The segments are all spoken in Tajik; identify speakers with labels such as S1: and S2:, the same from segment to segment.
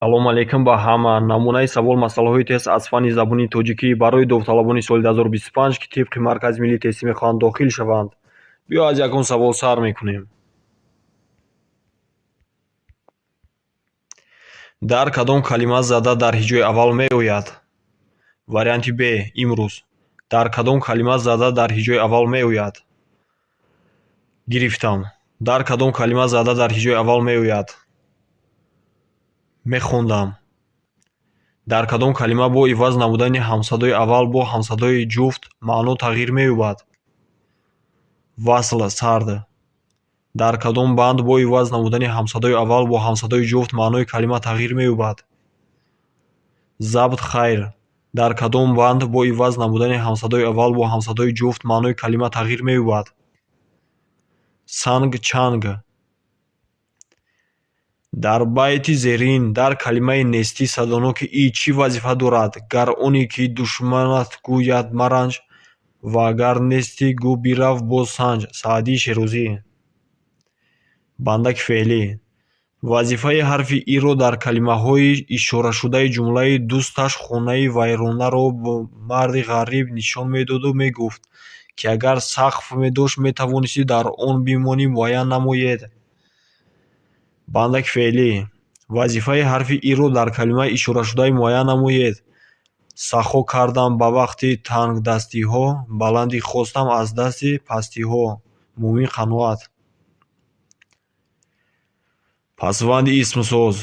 S1: Салом алейкум ба ҳама. Намунаи савол-масъалаҳои тест аз фанни забони тоҷикӣ барои довталабони соли 2025 ки тибқи маркази миллии тестӣ мехоҳанд дохил шаванд. Биё аз ягон савол сар мекунем. Дар кадом калима зада дар ҳиҷои аввал меояд? Варианти Б. Имрӯз. Дар кадом калима зада дар ҳиҷои аввал меояд? Гирифтам. Дар кадом калима зада дар ҳиҷои аввал меояд? Мехондам. Дар кадом калима бо иваз намудани ҳамсадои аввал бо ҳамсадои ҷуфт маъно тағйир меёбад? Васл сард. Дар кадом банд бо иваз намудани ҳамсадои аввал бо ҳамсадои ҷуфт маънои калима тағйир меёбад? Забт хайр. Дар кадом банд бо иваз намудани ҳамсадои аввал бо ҳамсадои ҷуфт маънои калима тағйир меёбад? Санг чанг. Дар байти зерин дар калимаи нестӣ садоноки «и» чӣ вазифа дорад? Гар оне ки душманат гӯяд маранҷ ва гар нестӣ гӯ бирав боз санҷ. Саъдии Шерозӣ. Бандаки феълӣ. Вазифаи ҳарфи «и»ро дар калимаҳои ишорашудаи ҷумлаи дӯсташ хонаи вайронаро бо марди ғариб нишон медоду мегуфт, ки агар сақф медошт, метавонистӣ дар он бимонӣ муайян намоед. Бандаки феълӣ. Вазифаи ҳарфи «и»ро дар калимаи ишорашудаи муайян намоед. Сахо кардам ба вақти тангдастиҳо, баландӣ хостам аз дасти пастиҳо. Муъмин Қаноат. Пасванди исмсоз.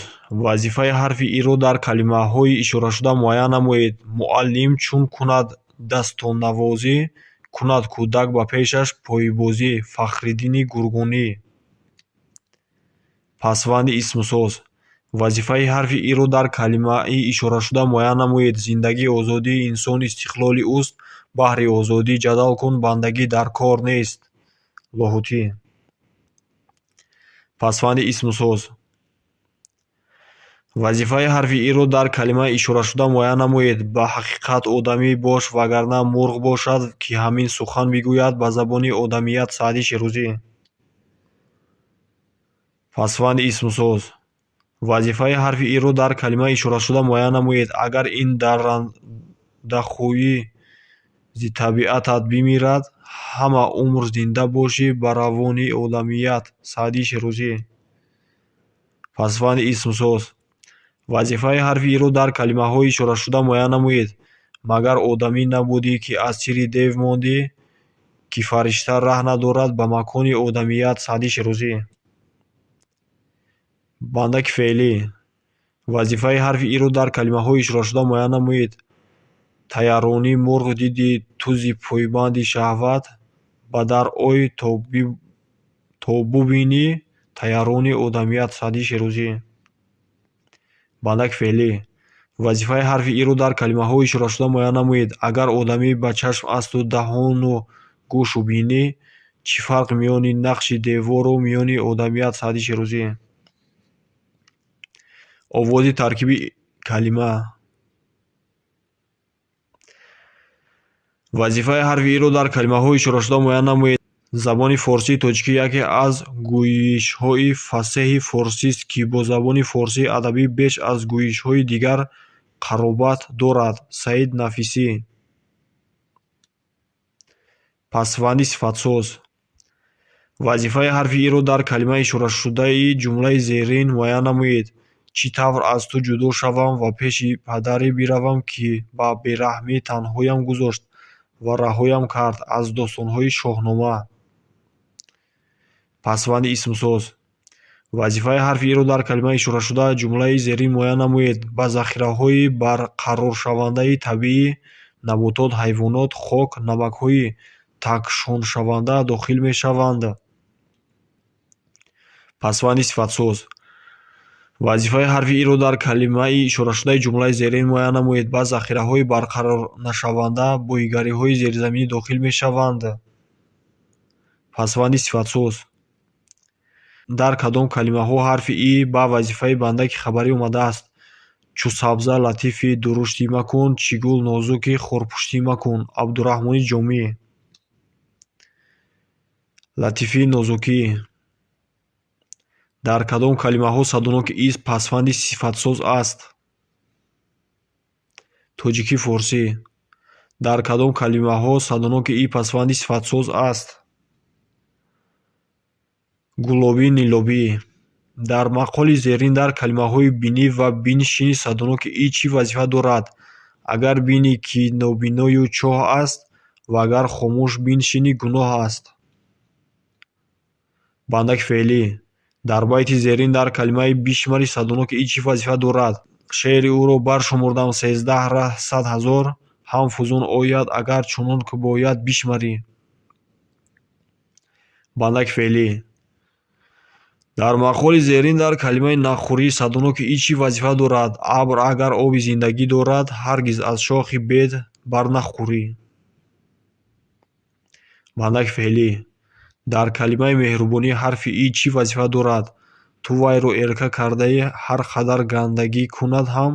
S1: Вазифаи ҳарфи «и»ро дар калимаҳои ишорашуда муайян намоед. Муаллим чун кунад дастонавозӣ, кунад кӯдак ба пешаш пойбозӣ. Фахриддини Гургонӣ. Пасванди исмсоз. Вазифаи ҳарфи «и»ро дар калимаи ишорашуда муайян намоед. Зиндагӣ озодии инсон истиқлоли ӯст. Баҳри озодӣ ҷадал кун, бандагӣ дар кор нест. Лоҳутӣ. Пасванди исмсоз. Вазифаи ҳарфи «и»ро дар калимаи ишорашуда муайян намоед. Ба ҳақиқат одамӣ бош, вагарна мурғ бошад, ки ҳамин сухан бигӯяд ба забони одамият. Саъдии Шерозӣ. Пасванди исмсоз. Вазифаи ҳарфи «и»ро дар калимаи ишорашуда муайян намоед. Агар ин даррандахӯӣ зи табиатат бимирад, ҳама умр зинда бошӣ ба равони одамият. Саъдии Шерозӣ. Пасванди исмсоз. Вазифаи ҳарфи «и»ро дар калимаҳои ишорашуда муайян намоед. Магар одамӣ набудӣ, ки аз чири дев мондӣ, ки фаришта раҳ надорад ба макони одамият. Саъдии Шерозӣ. Бандаки феълӣ. Вазифаи ҳарфи «и»ро дар калимаҳои ишорашуда муайян намоед. Тайяронӣ мурғ диди тӯзи пойбанди шаҳват, ба дар ой то бубинӣ тайярони одамият. Саъдии Шерозӣ. Бандаки феълӣ. Вазифаи ҳарфи «и»ро дар калимаҳои ишорашуда муайян намоед. Агар одамӣ ба чашм асту даҳону гӯшу бинӣ, чӣ фарқ миёни нақши девору миёни одамият. Саъдии Шерозӣ. Овози таркиби калима. Вазифаи ҳарфи «и»ро дар калимаҳои ишорашуда муайян намоед. Забони форсии тоҷикӣ яке аз гӯйишҳои фасеҳи форсист, ки бо забони форсии адабӣ беш аз гӯйишҳои дигар қаробат дорад. Саид Нафисӣ. Пасванди сифатсоз. Вазифаи ҳарфи «и»ро дар калимаи ишорашудаи ҷумлаи зерин муайян намоед. Чӣ тавр аз ту ҷудо шавам ва пеши падаре биравам, ки ба бераҳмӣ танҳоям гузошт ва раҳоям кард. Аз достонҳои Шоҳнома. Пасванди исмсоз. Вазифаи ҳарфи «и»ро дар калимаи ишорашудаи ҷумлаи зерин муайян намоед. Ба захираҳои барқароршавандаи табиӣ, наботот, ҳайвонот, хок, намакҳои такшоншаванда дохил мешаванд. Пасванди сифатсоз. Вазифаи ҳарфи «и»ро дар калимаи ишорашудаи ҷумлаи зерин муайян намоед. Ба захираҳои барқарорнашаванда боигариҳои зерзаминӣ дохил мешаванд. Пасванди сифатсоз. Дар кадом калимаҳо ҳарфи «и» ба вазифаи бандаки хабарӣ омадааст? Чу сабза латифи дуруштӣ макун, чӣ гул нозуки хурпуштӣ макун. Абдураҳмони Ҷомӣ. Латифӣ нозукӣ. дар кадом калимаҳо садоноки и пасванди сифатсоз аст? Тоҷикӣ форсӣ. дар кадом калимаҳо садоноки и пасванди сифатсоз аст? гулобӣ нилобӣ. дар мақоли зерин дар калимаҳои бинӣ ва биншин садоноки и чӣ вазифа дорад? агар бинӣ ки нобиною чоҳ аст ва агар хомӯш биншини гуноҳ аст. бандаки феълӣ. дар байти зерин дар калимаи бишмари садоноки и чӣ вазифа дорад? шеъри ӯро баршумурдам 13,000 ҳам фузун ояд агар чунон ки бояд бишмарӣ. бандаки феълӣ. дар мақоли зерин дар калимаи нахӯрӣ садоноки и чӣ вазифа дорад? абр агар оби зиндагӣ дорад ҳаргиз аз шохи бед барнахӯрӣ. бандаки феълӣ. дар калимаи меҳрубонӣ ҳарфи и чӣ вазифа дорад? ту вайро эрка кардаи ҳар қадар гандагӣ кунад ҳам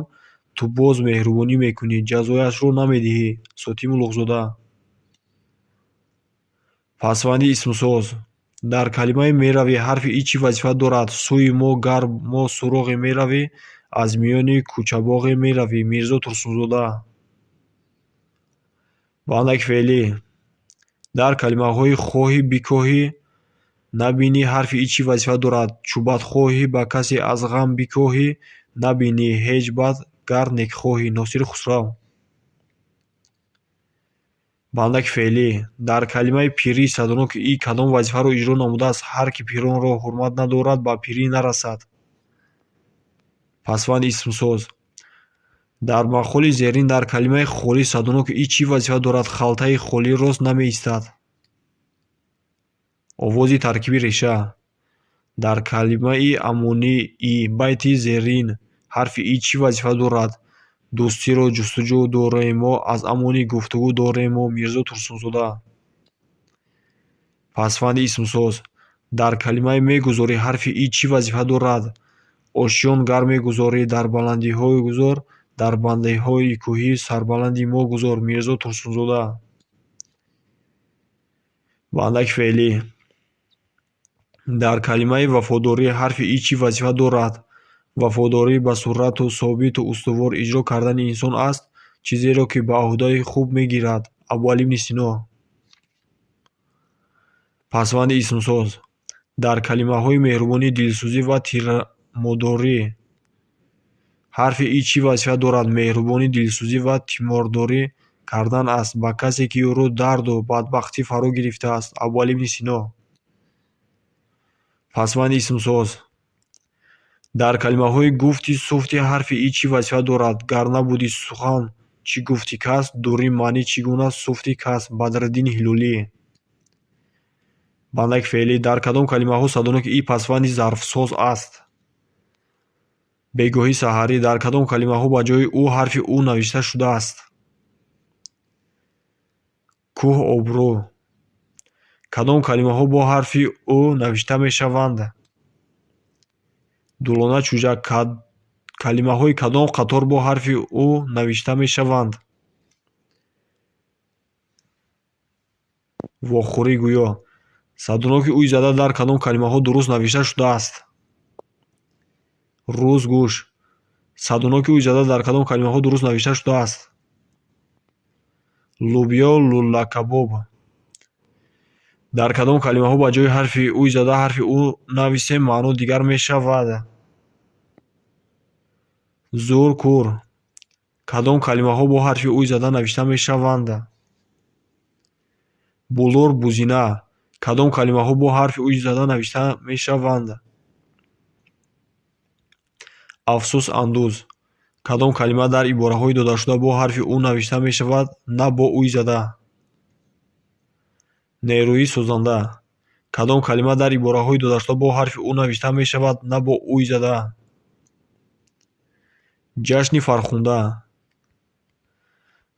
S1: ту боз меҳрубонӣ мекунӣ, ҷазояшро намедиҳӣ. Сотим Улуғзода. пасванди исмсоз. дар калимаи меравӣ ҳарфи и чӣ вазифа дорад? сӯи мо гар мо суроғе меравӣ, аз миёни кӯчабоғе меравӣ. Мирзо Турсунзода. бандаки феълӣ. дар калимаҳои хоҳӣ бикоҳӣ набинӣ ҳарфи и чӣ вазифа дорад? чу бадхоҳӣ ба касе аз ғам бикоҳӣ набинӣ ҳеҷ бад гар некхоҳӣ. Носири Хусрав. бандаки феълӣ. дар калимаи пирӣ садоноки и кадом вазифаро иҷро намудааст? ҳар ки пиронро ҳурмат надорад ба пирӣ нарасад. пасванди исмсоз. дар мақоли зерин дар калимаи холӣ садоноки и чӣ вазифа дорад? халтаи холӣ рост намеистад. овози таркиби реша. дар калимаи амонии байти зерин ҳарфи и чӣ вазифа дорад? дӯстиро ҷустуҷӯ доремо, аз амонӣ гуфтугӯ доремо. Мирзо Турсунзода. пасванди исмсоз. дар калимаи мегузорӣ ҳарфи и чӣ вазифа дорад? ошён гар мегузорӣ дар баландиҳо гузор, дар баландиҳои кӯҳӣ сарбаланди мо гузор. Мирзо Турсунзода. бандаки феълӣ. дар калимаи вафодорӣ ҳарфи и чӣ вазифа дорад? вафодорӣ ба суръату собиту устувор иҷро кардани инсон аст, чизеро ки ба ӯҳдаи хуб мегирад. Абу Али ибн Сино. пасванди исмсоз. дар калимаҳои меҳрубонӣ дилсӯзӣ ва тимордорӣ ҳарфи и чӣ вазифа дорад? меҳрубонӣ дилсӯзӣ ва тимордорӣ кардан аст ба касе ки ӯро дарду бадбахтӣ фаро гирифтааст. Абу Али ибн Сино. пасванди исмсоз. дар калимаҳои гуфти суфтӣ ҳарфи и чӣ вазифа дорад? гар набуди сухан чӣ гуфти кас, дурӣ маънӣ чӣ гуна суфти кас. Бадриддин Ҳилолӣ. бандаки феълӣ. дар кадом калимаҳо садоноки и пасванди зарфсоз аст? бегоҳӣ саҳарӣ. дар кадом калимаҳо ба ҷои ӯ ҳарфи ӯ навишта шудааст? кӯҳ обрӯ. кадом калимаҳо бо ҳарфи ӯ навишта мешаванд? дулона чӯҷак. калимаҳои кадом қатор бо ҳарфи ӯ навишта мешаванд? вохӯрӣ гӯё. садоноки ӯйзада дар кадом калимаҳо дуруст навишта шудааст? рӯз гӯш. садоноки ӯйзада дар кадом калимаҳо дуруст навишта шудааст? лӯбиё лӯлакабоб. дар кадом калимаҳо ба ҷои ҳарфи ӯйзада ҳарфи ӯ нависем маъно дигар мешавад? зур кур. кадом калимаҳо бо ҳарфи ӯйзада навишта мешаванд? булур бузина. кадом калимаҳо бо ҳарфи ӯйзада навишта мешаванд? афсӯс андӯз. кадом калима дар ибораҳои додашуда бо ҳарфи ӯ навишта мешавад, на бо ӯйзада? нерӯӣ созанда. кадом калима дар ибораҳои додашуда бо ҳарфи ӯ навишта мешавад, на бо ӯйзада? ҷашни фархунда.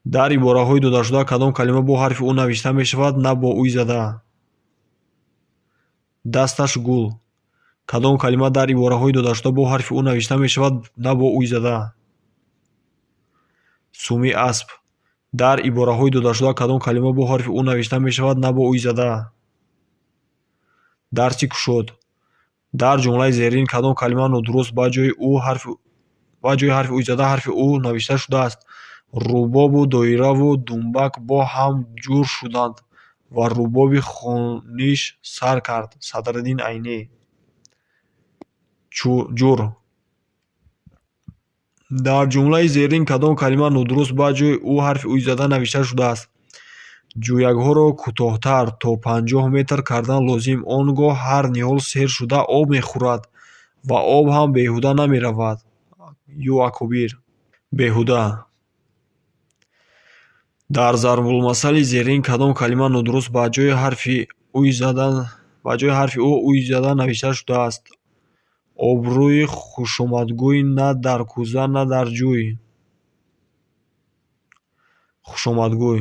S1: дар ибораҳои додашуда кадом калима бо ҳарфи ӯ навишта мешавад, на бо ӯйзада? дасташ гул. кадом калима дар ибораҳои додашуда бо ҳарфи ӯ навишта мешавад, на бо ӯйзада? суми асп. дар ибораҳои додашуда кадом калима бо ҳарфи ӯ навишта мешавад, на бо ӯйзада? дарси кушод. дар ҷумлаи зерин кадом калима нодуруст ба ҷои ҳарфи ӯйзада ҳарфи ӯ навишта шудааст? Рубобу доираву думбак бо ҳам ҷур шуданд ва рубоби хониш сар кард. Садриддин Айнӣ. Ҷур. дар ҷумлаи зерин кадом калима нодуруст ба ҷои ӯ ҳарфи ӯйзада навишта шудааст? Ҷӯякҳоро кӯтоҳтар то 50 метр кардан лозим. Он гоҳ ҳар ниҳол сер шуда об мехӯрад ва об ҳам беҳуда намеравад. Юакубир. Беҳуда. дар зарбулмасали зерин кадом калима нодуруст ба ҷои ҳарфи ӯ ӯйзада навишта шудааст? Обрӯи хушомадгӯй на дар кӯза, на дар ҷӯй. Хушомадгӯй.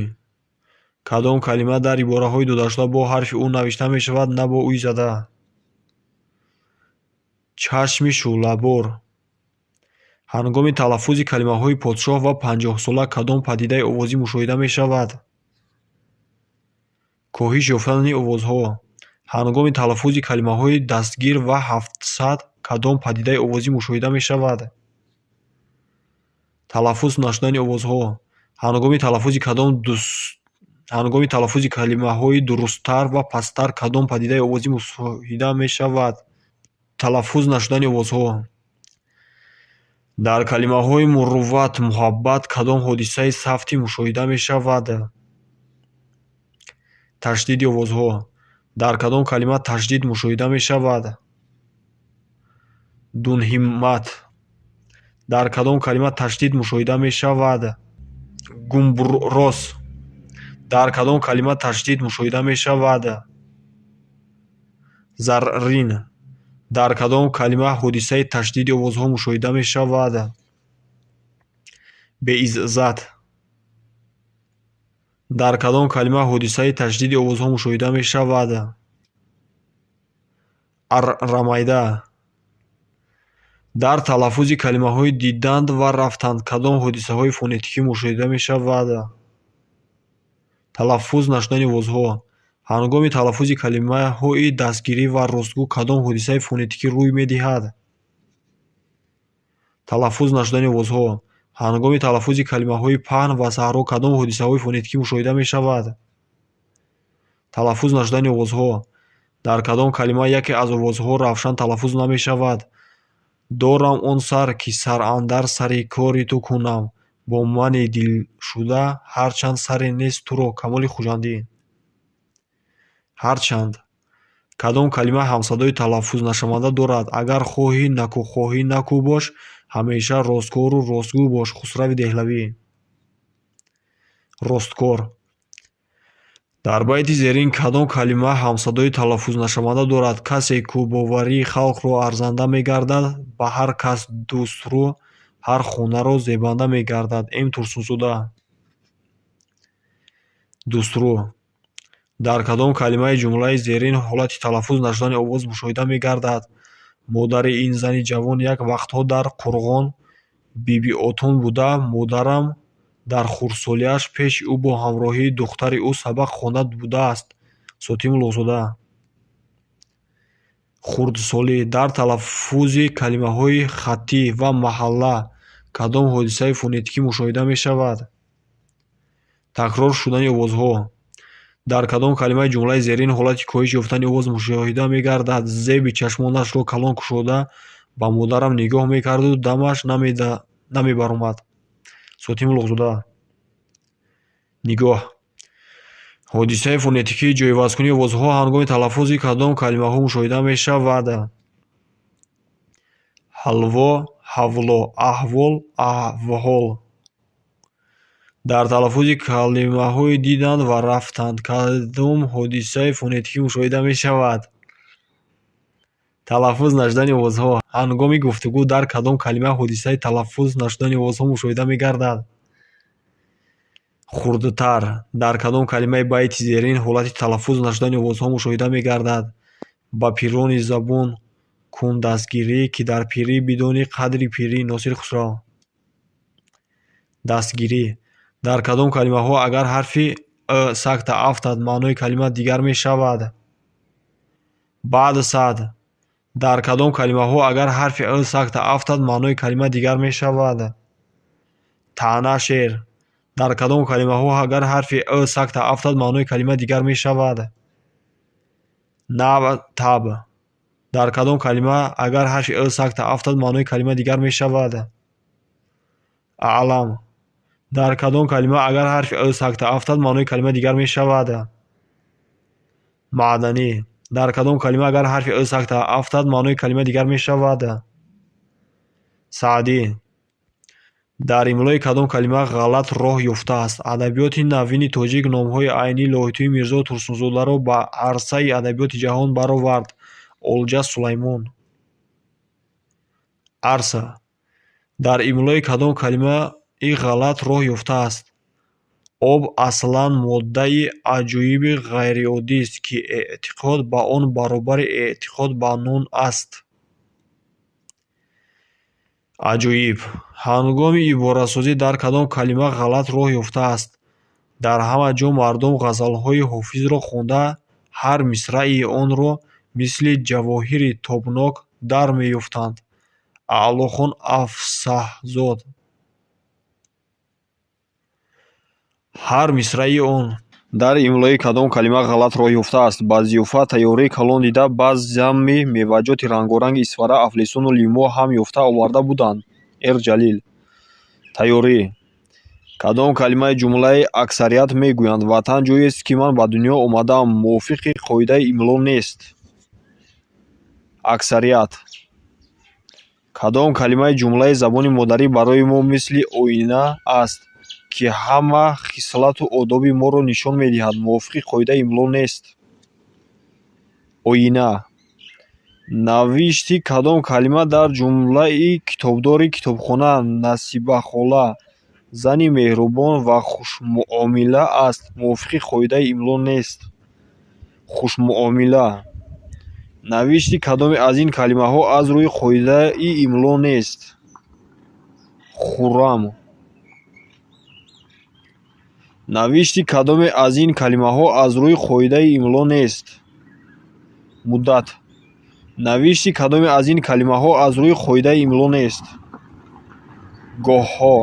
S1: кадом калима дар ибораҳои додашуда бо ҳарфи ӯ навишта мешавад, на бо ӯйзада? Чашми шӯлабор. ҳангоми талаффузи калимаҳои подшоҳ ва 50сола кадом падидаи овозӣ мушоҳида мешавад? Коҳиш ёфтани овозҳо. ҳангоми талаффузи калимаҳои дастгир ва 700 кадом падидаи овозӣ мушоҳида мешавад? Талаффуз нашудани овозҳо. ҳангоми талаффузи калимаҳои дурусттар ва пасттар кадом падидаи овозӣ мушоҳида мешавад? Талаффуз нашудани овозҳо. дар калимаҳои мурувват, муҳаббат кадом ҳодисаи сафтӣ мушоҳида мешавад? Ташдиди овозҳо. дар кадом калима ташдид мушоҳида мешавад? Дунҳиммат. дар кадом калима ташдид мушоҳида мешавад? Гумрос. дар кадом калима ташдид мушоҳида мешавад? Заррин. дар кадом калима ҳодисаи ташдиди овозҳо мушоҳида мешавад? Беиззат. дар кадом калима ҳодисаи ташдиди овозҳо мушоҳида мешавад? Аррамайда. дар талаффузи калимаҳои диданд ва рафтанд кадом ҳодисаҳои фонетикӣ мушоҳида мешавад? Талаффуз нашудани овозҳо. ҳангоми талаффузи калимаҳои дастгирӣ ва ростгӯ кадом ҳодисаи фонетикӣ рӯй медиҳад? Талаффуз нашудани овозҳо. ҳангоми талаффузи калимаҳои паҳн ва саҳро кадом ҳодисаҳои фонетикӣ мушоҳида мешавад? Талаффуз нашудани овозҳо. дар кадом калима яке аз овозҳо равшан талаффуз намешавад? Дорам он сар, ки сар андар сари кори ту кунам. Бо мани дилшуда ҳарчанд саре нест туро камоли хужандӣ. Ҳарчанд. кадом калима ҳамсадои талаффузнашаванда дорад? Агар хоҳӣ накӯ, хоҳӣ накӯ бош, ҳамеша росткору ростгӯ бош. Хусрави Деҳлавӣ. Росткор. дар байти зерин кадом калима ҳамсадои талаффузнашаванда дорад? Касе ку боварии халқро арзанда мегардад, ба ҳар кас дӯстрӯ, ҳар хонаро зебанда мегардад. М. Турсунзода. Дӯстрӯ. дар кадом калимаи ҷумлаи зерин ҳолати талаффуз нашудани овоз мушоҳида мегардад? Модари ин зани ҷавон як вақтҳо дар Қурғон биби Отун буда, модарам дар хурдсолиаш пеши ӯ бо ҳамроҳии духтари ӯ сабақ хонад будааст. Сотим Улуғзода. Хурдсолӣ. дар талаффузи калимаҳои хаттӣ ва маҳалла кадом ҳодисаи фонетикӣ мушоҳида мешавад? Такрор шудани овозҳо. дар кадом калимаи ҷумлаи зерин ҳолати коҳиш ёфтани овоз мушоҳида мегардад? Зеби чашмонашро калон кушода ба модарам нигоҳ мекарду дамаш намебаромад. Сотим Улуғзода. Нигоҳ. ҳодисаи фонетикии ҷойвазкунии овозҳо ҳангоми талаффузи кадом калимаҳо мушоҳида мешавад? Ҳалво, ҳавло, аҳвол, аҳвол. дар талаффузи калимаҳои диданд ва рафтанд кадом ҳодисаи фонетикӣ мушоҳида мешавад? Талаффуз нашудани овозҳо. ҳангоми гуфтугӯ дар кадом калима ҳодисаи талаффуз нашудани овозҳо мушоҳида мегардад? Хурдтар. дар кадом калимаи байти зерин ҳолати талаффуз нашудани овозҳо мушоҳида мегардад? Ба пирони забон кун дастгирӣ, ки дар пирӣ бидони қадри пирӣ. Носир Хусрав. Дастгирӣ. дар кадом калимаҳо агар ҳарфи сакта афтад маънои калима дигар мешавад? Баъд сад. дар кадом калимаҳо агар ҳарфи ы сакта афтад маънои калима дигар мешавад? Таъна шер. дар кадом калимаҳо агар ҳарфи ы сакта афтад маънои калима дигар мешавад? Нав таб. дар кадом калима агар ҳарфи ы сакта афтад маънои калима дигар мешавад? Аълам. дар кадом калима агар ҳарфи ы сакта афтад маънои калима дигар мешавад? Маъданӣ. дар кадом калима агар ҳарфи ы сакта афтад маънои калима дигар мешавад? Саъдӣ. дар имлои кадом калима ғалат роҳ ёфтааст? Адабиёти навини тоҷик номҳои айнӣ Лоҳитӯи Мирзо Турсунзодаро ба арсаи адабиёти ҷаҳон баровард. Олҷа Сулаймон. Арса. дар имлои кадом калимаи ғалат роҳ ёфтааст? Об аслан моддаи аҷоиби ғайриоддист, ки эътиқод ба он баробари эътиқод ба нон аст. Аҷоиб. ҳангоми иборасозӣ дар кадом калима ғалат роҳ ёфтааст? дар ҳама ҷо мардум ғазалҳои Ҳофизро хонда, ҳар мисраи онро мисли ҷавоҳири тобнок дар меёфтанд. Аълохон Афсаҳзод. ҳар мисраи он дар имлои кадом калима ғалат роҳ ёфтааст? Ба зиёфа тайёрии калон дида баъз ҷамъи меваҷоти рангоранги Исфара, Афлесону лимо ҳам ёфта оварда буданд. Эр-Ҷалил. Тайёрӣ. кадом калимаи ҷумлаи аксарият мегӯянд ватан ҷойест, ки ман ба дунё омадаам, мувофиқи қоидаи имло нест? Аксарият. кадом калимаи ҷумлаи забони модарӣ барои мо мисли оина аст, ки ҳама хислату одоби моро нишон медиҳад, мувофиқи қоидаи имло нест? Оина. навишти кадом калима дар ҷумлаи китобдори китобхона Насибахола зани меҳрубон ва хушмуомила аст, мувофиқи қоидаи имло нест? Хушмуомила. навишти кадоме аз ин калимаҳо аз рӯи қоидаи имло нест? Хуррам. навишти кадоме аз ин калимаҳо аз рӯи қоидаи имло нест? Муддат. навишти кадоме аз ин калимаҳо аз рӯи қоидаи имло нест? Гоҳҳо.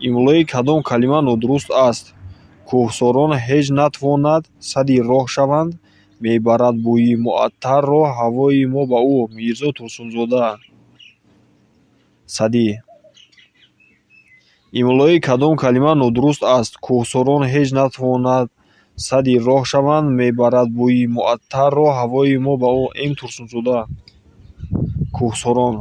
S1: имлои кадом калима нодуруст аст? Кӯҳсорон ҳеҷ натвонад сади роҳ шаванд, мебарад бӯйи муаттарро ҳавои мо ба ӯ. Мирзо Турсунзода. Садӣ. имлои кадом калима нодуруст аст? Кӯҳсорон ҳеҷ натвонад сади роҳ шаванд, мебарад бӯйи муаттарро ҳавои мо ба ӯ. М. Турсунзода. Кӯҳсорон.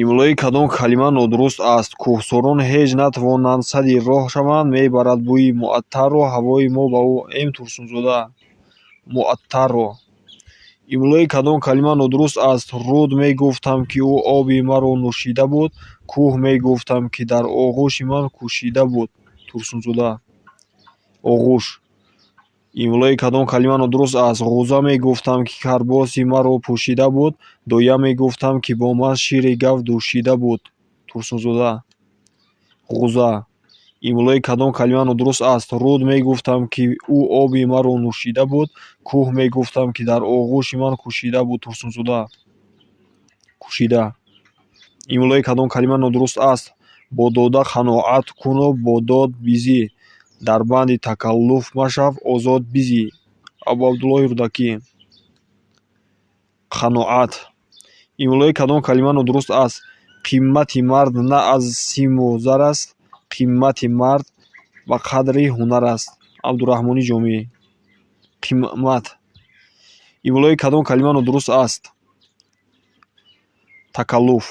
S1: имлои кадом калима нодуруст аст? Кӯҳсорон ҳеҷ натвонанд сади роҳ шаванд, мебарад бӯйи муаттарро ҳавои мо ба ӯ. М. Турсунзода. Муаттарро. имлои кадом калима нодуруст аст? Руд мегуфтам, ки ӯ оби маро нӯшида буд, кӯҳ мегуфтам, ки дар оғӯши ман кӯшида буд. Турсунзода. оғӯш. имлои кадом калима нодуруст аст? ғӯза мегуфтам, ки карбоси маро пӯшида буд, доя мегуфтам, ки бо ман шири гав дӯшида буд. Турсунзода. ғӯза. имлои кадом калима нодуруст аст? Руд мегуфтам, ки ӯ оби маро нӯшида буд, кӯҳ мегуфтам, ки дар оғӯши ман кӯшида буд. Турсунзода. кӯшида. имлои кадом калима нодуруст аст? Бо дода қаноат куну, бо дод бизӣ, дар банди такаллуф машав, озод бизӣ. Абу Абдуллоҳи Рудакӣ. Қаноат. имлои кадом калима нодуруст аст? қиммати мард на аз симу зар аст, қиммати мард ба қадри ҳунар аст. Абдураҳмони Ҷомӣ. қиммат. имлои кадом калима нодуруст аст? Такаллуф.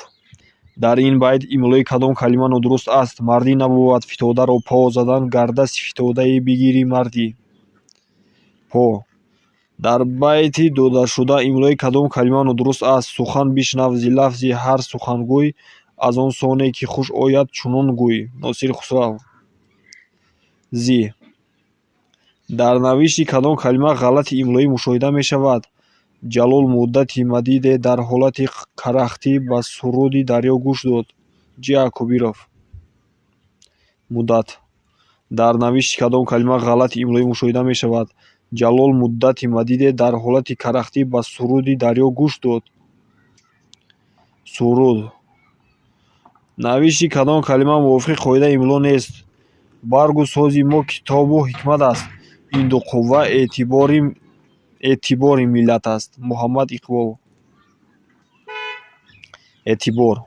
S1: дар ин байт имлои кадом калима нодуруст аст? Мардӣ набувад фитодаро по задан, гар дасти фитодае бигирӣ мардӣ. По. дар байти додашуда имлои кадом калима нодуруст аст? Сухан бишнав зи лафзи ҳар сухангӯй, аз он соне ки хуш ояд чунон гӯй. Носири Хусрав. Зи. дар навишти кадом калима ғалати имлоӣ мушоҳида мешавад? Ҷалол муддати мадиде дар ҳолати карахтӣ ба суруди дарё гӯш дод. Ҷ. Акубиров. Муддат. дар навишти кадом калима ғалати имлоӣ мушоҳида мешавад? ҷалол муддати мадиде дар ҳолати карахтӣ ба суруди дарё гӯш дод. Суруд. навишти кадом калима мувофиқи қоидаи имло нест? баргу сози мо китобу ҳикмат аст. ин ду қувва эътибори миллат аст. Муҳаммад Иқбол. эътибор.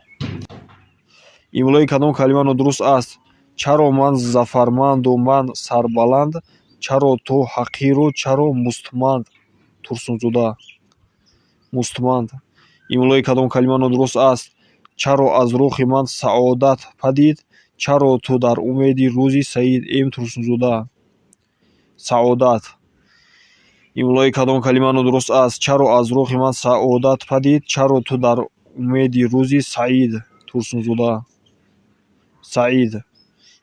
S1: имлои кадом калима нодуруст аст? чаро ман зафарманду ман сарбаланд, чаро ту ҳақиру чаро мустманд. Турсунзода. Мустманд. имлои кадом калима нодуруст аст? чаро аз рухи ман саодат падид, чаро ту дар умеди рӯзи саид. М. Турсунзода. Саодат. имлои кадом калима нодуруст аст? чаро аз рухи ман саодат падид, чаро ту дар умеди рӯзи саид. Турсунзода. Саид.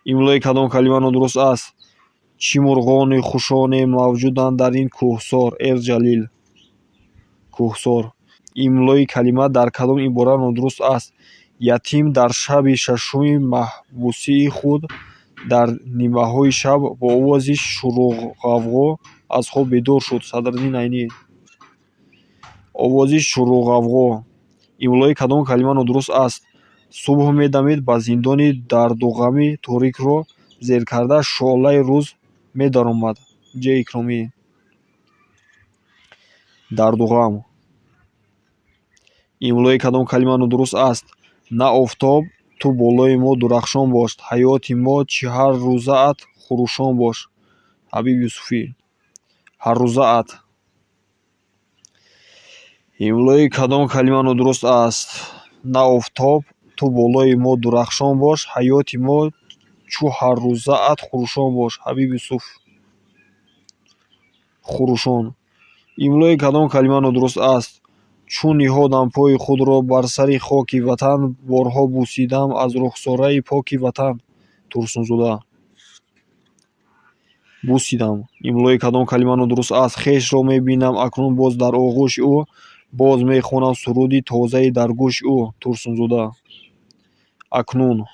S1: имлои кадом калима нодуруст аст? чӣ мурғони хушоне мавҷуданд дар ин кӯҳсор. Эр Ҷалил. Кӯҳсор. имлои калима дар кадом ибора нодуруст аст? ятим дар шаби шашуми маҳбусии худ дар нимаҳои шаб бо овози шурӯғавғо аз хоб бедор шуд. Садраддин Айнӣ. Овози шурӯғавғо. имлои кадом калима нодуруст аст? субҳ медамид ба зиндони дарду ғами торикро зер карда шӯълаи рӯз медаромад. Ҷ. Икромӣ. Дарду ғам. имлои кадом калима нодуруст аст? на офтоб ту болои мо дурахшон бош, ҳаёти мо чӣ ҳаррӯзаат хурӯшон бош. Ҳабиб Юсуфӣ. ҳаррӯзаат. имлои кадом калима нодуруст аст? на офтоб ту болои мо дурахшон бош, ҳаёти мо чӯ ҳаррӯзаат хурӯшон бош. Ҳабиб Юсуф. хурӯшон. имлои кадом калима нодуруст аст? чун ниҳодам пои худро бар сари хоки ватан, борҳо бусидам аз рухсораи поки ватан. Турсунзода. Бусидам. имлои кадом калима нодуруст аст? хешро мебинам акнун боз дар оғӯши ӯ, боз мехонам суруди тозаи дар гӯши ӯ. Турсунзода. Акнун.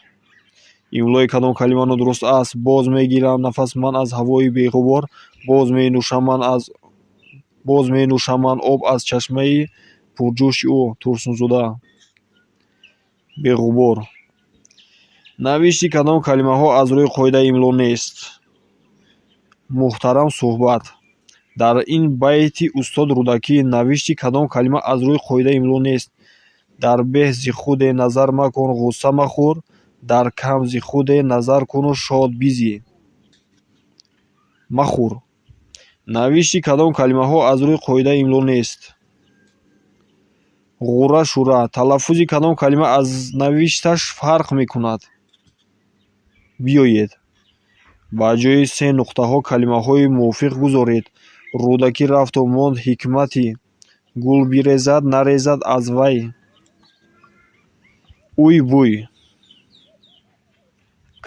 S1: имлои кадом калима нодуруст аст? боз мегирам нафас ман аз ҳавои беғубор, боз менӯшам ман об аз чашмаи пурҷӯши ӯ. Турсунзода. Беғубор. навишти кадом калимаҳо аз рӯи қоидаи имло нест? муҳтарам суҳбат. дар ин байти устод Рӯдакӣ навишти кадом калима аз рӯи қоидаи имло нест? дар беҳзи худе назар макун, ғусса махӯр, дар камзи худе назар куну шод бизӣ. Махӯр. навишти кадом калимаҳо аз рӯи қоидаи имло нест? ғурра шӯра. талаффузи кадом калима аз навишташ фарқ мекунад? биёед. ба ҷои се нуқтаҳо калимаҳои мувофиқ гузоред. Рӯдакӣ рафту монд ҳикмати, гул бирезад нарезад аз вай. Уй буй.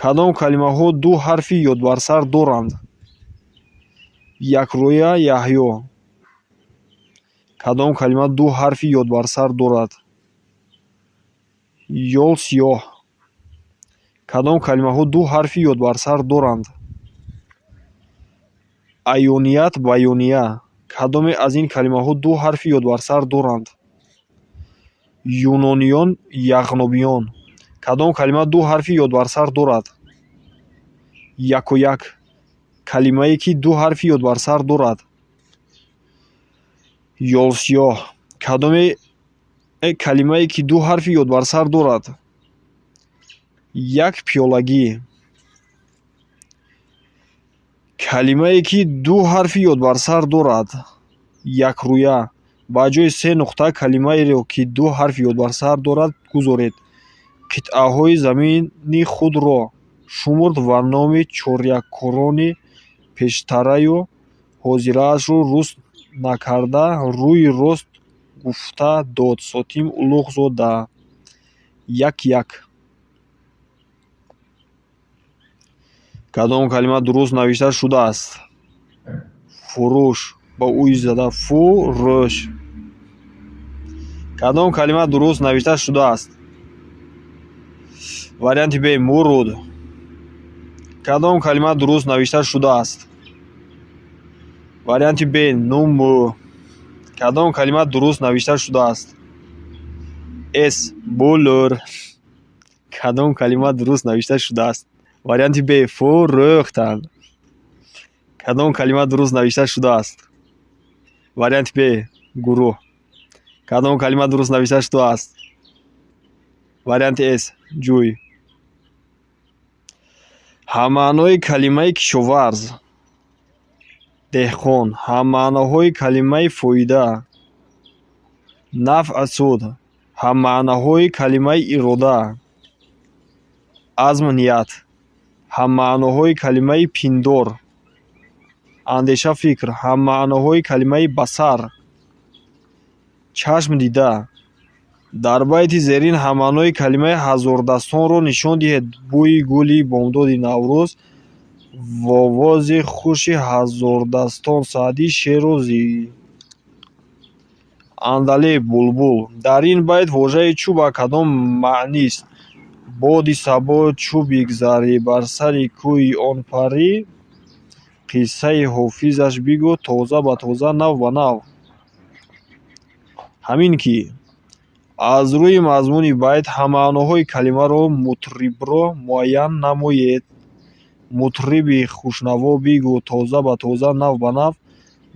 S1: кадом калимаҳо ду ҳарфи ёдбарсар доранд? якрӯя, яҳё. кадом калима ду ҳарфи ёдбарсар дорад? ёл сиёҳ. кадом калимаҳо ду ҳарфи ёдбарсар доранд? аёният, баёния. кадоме аз ин калимаҳо ду ҳарфи ёдбарсар доранд? юнониён, яғнобиён. кадом калима ду ҳарфи ёдбарсар дорад? якояк. калимае ки ду ҳарфи ёдбарсар дорад? ёлсиёҳ. кадоме калимае ки ду ҳарфи ёдбарсар дорад? якпиёлагӣ. калимае ки ду ҳарфи ёдбарсар дорад? якрӯя. ба ҷои се нуқта калимаеро ки ду ҳарфи ёдбарсар дорад гузоред. қитъаҳои замини худро шумурд ва номи чоряккорони пештараю ҳозираашро руст накарда рӯи рост гуфта дод. Сотим Улуғзода. як. кадом калима дуруст навишта шудааст? фурӯш. ба уй зада фурӯш. кадом калима дуруст навишта шудааст? варианти б. муруд. кадом калима дуруст навишта шудааст? варианти б нуму. кадом калима дуруст навишта шудааст? с булур. кадом калима дуруст навишта шудааст? варианти б фурӯхтан. кадом калима дуруст навишта шудааст? варианти б гурӯҳ. кадом калима дуруст навишта шудааст? варианти с ҷӯй. ҳамаънои калимаи кишоварз. деҳқон. ҳамаъноҳои калимаи фоида. нафъ суд. ҳамаъноҳои калимаи ирода. азм ният. ҳамаъноҳои калимаи пиндор. андеша фикр. ҳамаъноҳои калимаи басар. чашм дида. дар байти зерин ҳамаънои калимаи ҳазордастонро нишон диҳед. бӯи гули бомдоди наврӯз, вовози хуши ҳазордастон, саъди шерӯзӣ. андалеб булбул. дар ин байт вожаи чӯ ба кадом маънист? боди сабо чӯ бигзарӣ бар сари кӯи он парӣ. қиссаи ҳофизаш бигӯ тоза ба тоза, нав ба нав. ҳамин ки аз рӯи мазмуни байт ҳамаъноҳои калимаро мутрибро муайян намоед. мутриби хушнаво бигӯ тоза ба тоза, нав ба нав.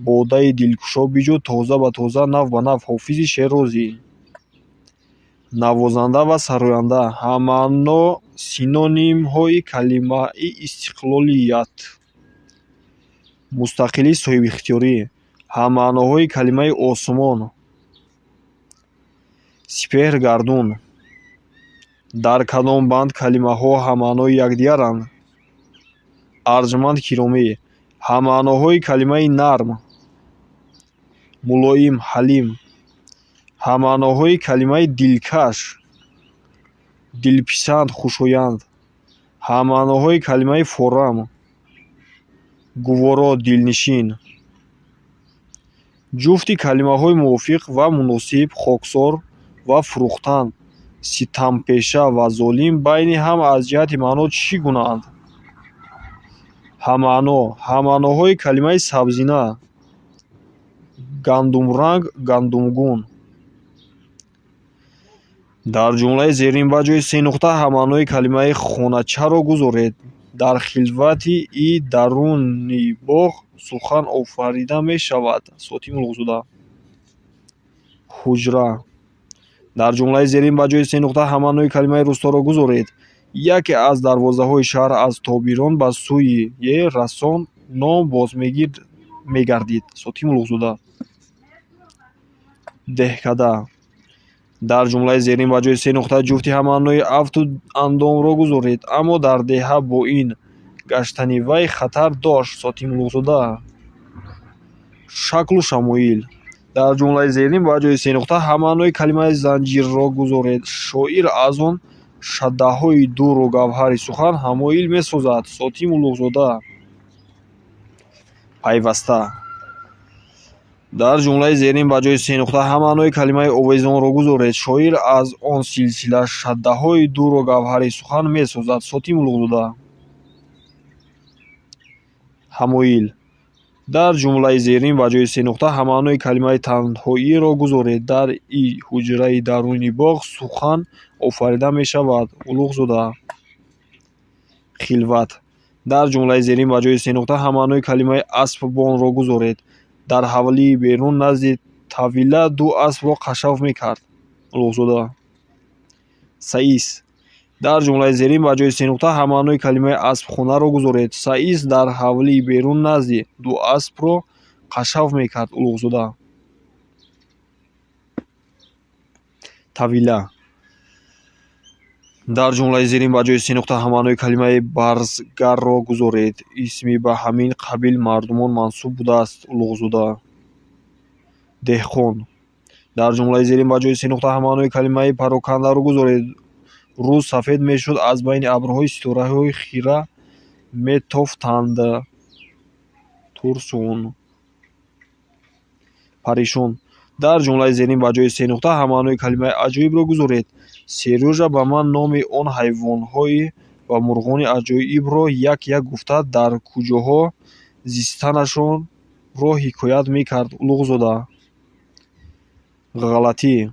S1: бодаи дилкушо биҷӯ тоза ба тоза, нав ба нав. ҳофизи шерӯзӣ. навозанда ва сароянда. ҳамаъно синонимҳои калимаи истиқлолият. мустақилӣ, соҳибихтиёрӣ. ҳамаъноҳои калимаи осмон. сипеҳр, гардун. дар кадом банд калимаҳо ҳамаънои якдигаранд? арҷманд, киромӣ. ҳамаъноҳои калимаи нарм. мулоим, ҳалим. ҳамаъноҳои калимаи дилкаш. дилписанд, хушоянд. ҳамаъноҳои калимаи форам. гуворо, дилнишин. ҷуфти калимаҳои мувофиқ ва муносиб хоксор ва фурӯхтан, ситампеша ва золим байни ҳам аз ҷиҳати маъно чӣ гунаанд? ҳамаъно. ҳамаъноҳои калимаи сабзина. гандумранг, гандумгун. дар ҷумлаи зерин ба ҷои се нуқта ҳамаънои калимаи хоначаро гузоред. дар хилвати и даруни боғ сухан офарида мешавад. Сотим улуғзода. ҳуҷра. дар ҷумлаи зерин ба ҷои се нуқта ҳамаънои калимаи рӯсторо гузоред. яке аз дарвозаҳои шаҳр аз тобирон ба сӯи расон ном мегардид. Сотим улуғзода. деҳкада. дар ҷумлаи зерин ба ҷои се нуқта ҷуфти ҳамаънои афту андомро гузоред. аммо дар деҳа бо ин гаштани вай хатар дошт. Сотим улуғзода. шаклу шамоил. дар ҷумлаи зерин ба ҷои се нуқта ҳамаънои калимаи занҷирро гузоред. шоир аз он шаддаҳои дуру гавҳари сухан ҳамоил месозад. Сотим улуғзода. пайваста. дар ҷумлаи зерин ба ҷои се нуқта ҳамаънои калимаи овезонро гузоред. шоир аз он силсила шаддаҳои дуру гавҳари сухан месозад. Сотим улуғзода. ҳамоил. дар ҷумлаи зерин ба ҷои се нуқта ҳамаънои калимаи танҳоиро гузоред. дар и ҳуҷраи даруни боғ сухан офарида мешавад. улуғзода. хилват. дар ҷумлаи зерин ба ҷои се нуқта ҳамаънои калимаи аспбонро гузоред. дар ҳавлии берун назди тавила ду аспро қашав мекард. улуғзода. саис. дар ҷумлаи зерин ба ҷои се нуқта ҳамаънои калимаи аспхонаро гузоред. саис дар ҳавлии берун назди ду аспро қашав мекард. улуғзода. тавила. дар ҷумлаи зерин ба ҷои се нуқта ҳамаънои калимаи барзгарро гузоред. исми ба ҳамин қабил мардумон мансуб будааст. улуғзода. деҳқон. дар ҷумлаи зерин ба ҷои се нуқта ҳамаънои калимаи парокандаро гузоред. рӯз сафед мешуд, аз байни абрҳои ситораҳои хира метофтанд. турсун. паришон. дар ҷумлаи зерин ба ҷои се нуқта ҳамаънои калимаи аҷоибро гузоред. серёжа ба ман номи он ҳайвонҳои ва мурғони аҷоибро як як гуфта, дар куҷоҳо зистанашон ро ҳикоят мекард. Улуғзода. ғалатӣ.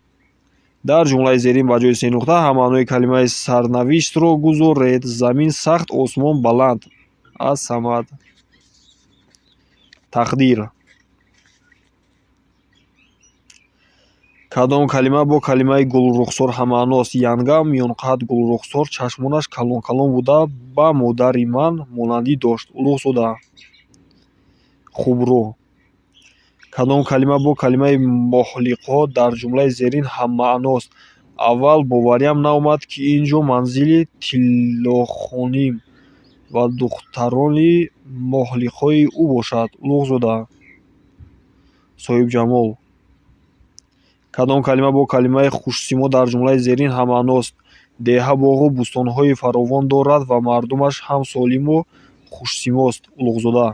S1: дар ҷумлаи зерин ба ҷои се нуқта ҳамаънои калимаи сарнавиштро гузоред. Замин сахт, осмон баланд. аз Самад. тақдир. кадом калима бо калимаи гулрухсор ҳамаъност? Янгам миёнқад гулрухсор чашмонаш калон калон буда ба модари ман монандӣ дошт. Улуғзода. хубрӯ. кадом калима бо калимаи моҳлиқҳо дар ҷумлаи зерин ҳаммаъност? аввал бовариам наомад ки ин ҷо манзили тиллохоним ва духтарони моҳлиқҳои ӯ бошад. Улуғзода. соҳибҷамол. кадом калима бо калимаи хушсимо дар ҷумлаи зерин ҳамаъност? деҳа боғу бӯстонҳои фаровон дорад ва мардумаш ҳам солиму хушсимост. Улуғзода.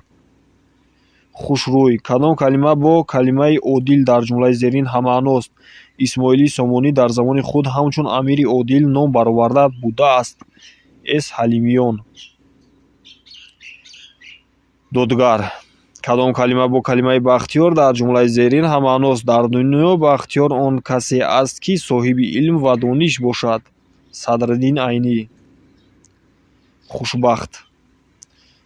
S1: хушрӯй. кадом калима бо калимаи одил дар ҷумлаи зерин ҳамаъност? исмоили сомонӣ дар замони худ ҳамчун амири одил ном бароварда будааст. эс ҳалимиён. додгар. кадом калима бо калимаи бахтиёр дар ҷумлаи зерин ҳамаъност? дар дунё бахтиёр он касе аст ки соҳиби илм ва дониш бошад. Садриддин Айнӣ. хушбахт.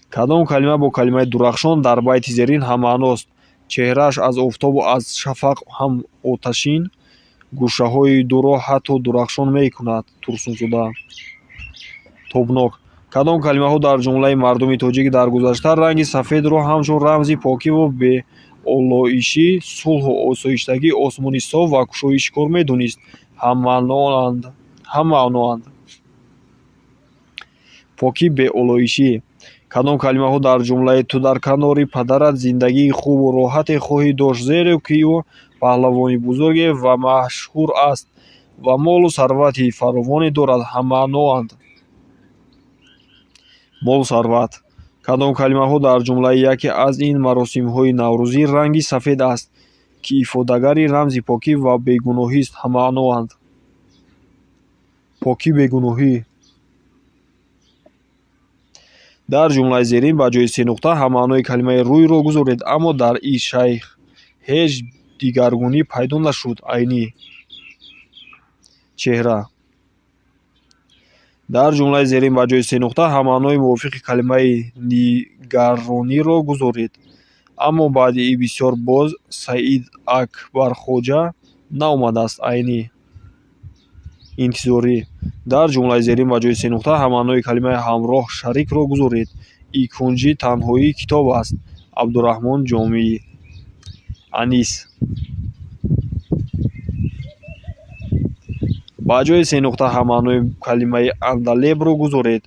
S1: кадом калима бо калимаи дурахшон дар байти зерин ҳамаъност? чеҳрааш аз офтобу аз шафақ ҳам оташин, гӯшаҳои дуро ҳатто дурахшон мекунад. Турсунзода. тобнок. кадом калимаҳо дар ҷумлаи мардуми тоҷик дар гузашта ранги сафедро ҳамчун рамзи покиву беолоишӣ, сулҳу осоиштагии осмони соф ва кушоиши кор медонист? ҳаммаъноанд. покӣ, беолоишӣ. кадом калимаҳо дар ҷумлаи ту дар канори падарат зиндагии хубу роҳате хоҳӣ дошт, зеро ки ӯ паҳлавони бузурге ва машҳур аст ва молу сарвати фаровоне дорад? Ҳаммаъноанд. мол сарват. кадом калимаҳо дар ҷумлаи яке аз ин маросимҳои наврӯзӣ ранги сафед аст, ки ифодагари рамзи покӣ ва бегуноҳист? Ҳаммаъноанд. покӣ, бегуноҳӣ. дар ҷумлаи зерин ба ҷои се нуқта ҳамаънои калимаи рӯйро гузоред, аммо дар ин шайх ҳеҷ дигаргунӣ пайдо нашуд. Айнӣ. чеҳра. дар ҷумлаи зерин ба ҷои се нуқта ҳамаънои мувофиқи калимаи нигарониро гузоред, аммо баъди бисёр боз Саид Акбархоҷа наомадааст. Айнӣ. интизорӣ. дар ҷумлаи зерин ба ҷои се нуқта ҳамаънои калимаи ҳамроҳ шарикро гузоред. ин кунҷи танҳоии китоб аст. Абдураҳмон Ҷомӣ. анис. ба ҷои се нуқта ҳамаънои калимаи андалебро гузоред.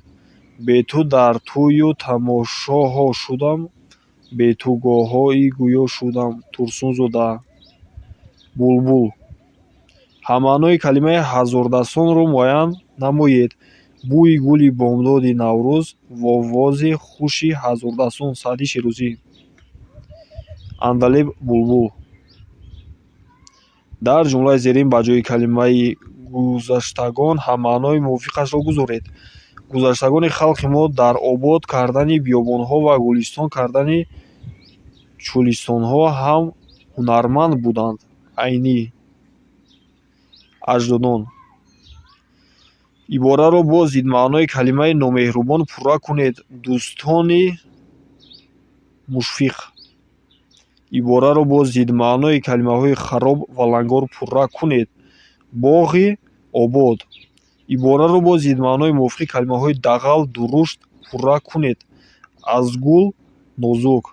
S1: бе ту дар тӯю тамошоҳо шудам, бе ту гоҳои гӯё шудам. Турсунзода. булбул. ҳамаънои калимаи ҳазордастонро муайян намоед. бӯи гули бомдоди Наврӯз, вовози хуши ҳазордастон. Саъди Широзӣ. андалеб, булбул. дар ҷумлаи зерин ба ҷои калимаи гузаштагон ҳамаънои мувофиқашро гузоред. гузаштагони халқи мо дар обод кардани биёбонҳо ва гулистон кардани чӯлистонҳо ҳам ҳунарманд буданд. Айнӣ. аҷдодон. ибораро бо зидмаънои калимаи номеҳрубон пурра кунед. дӯстони мушфиқ. ибораро бо зидмаънои калимаҳои хароб ва лангор пурра кунед. боғи обод. ибораро бо зидмаънои мувофиқи калимаҳои дағал, дурушт пурра кунед. аз гул, нозук.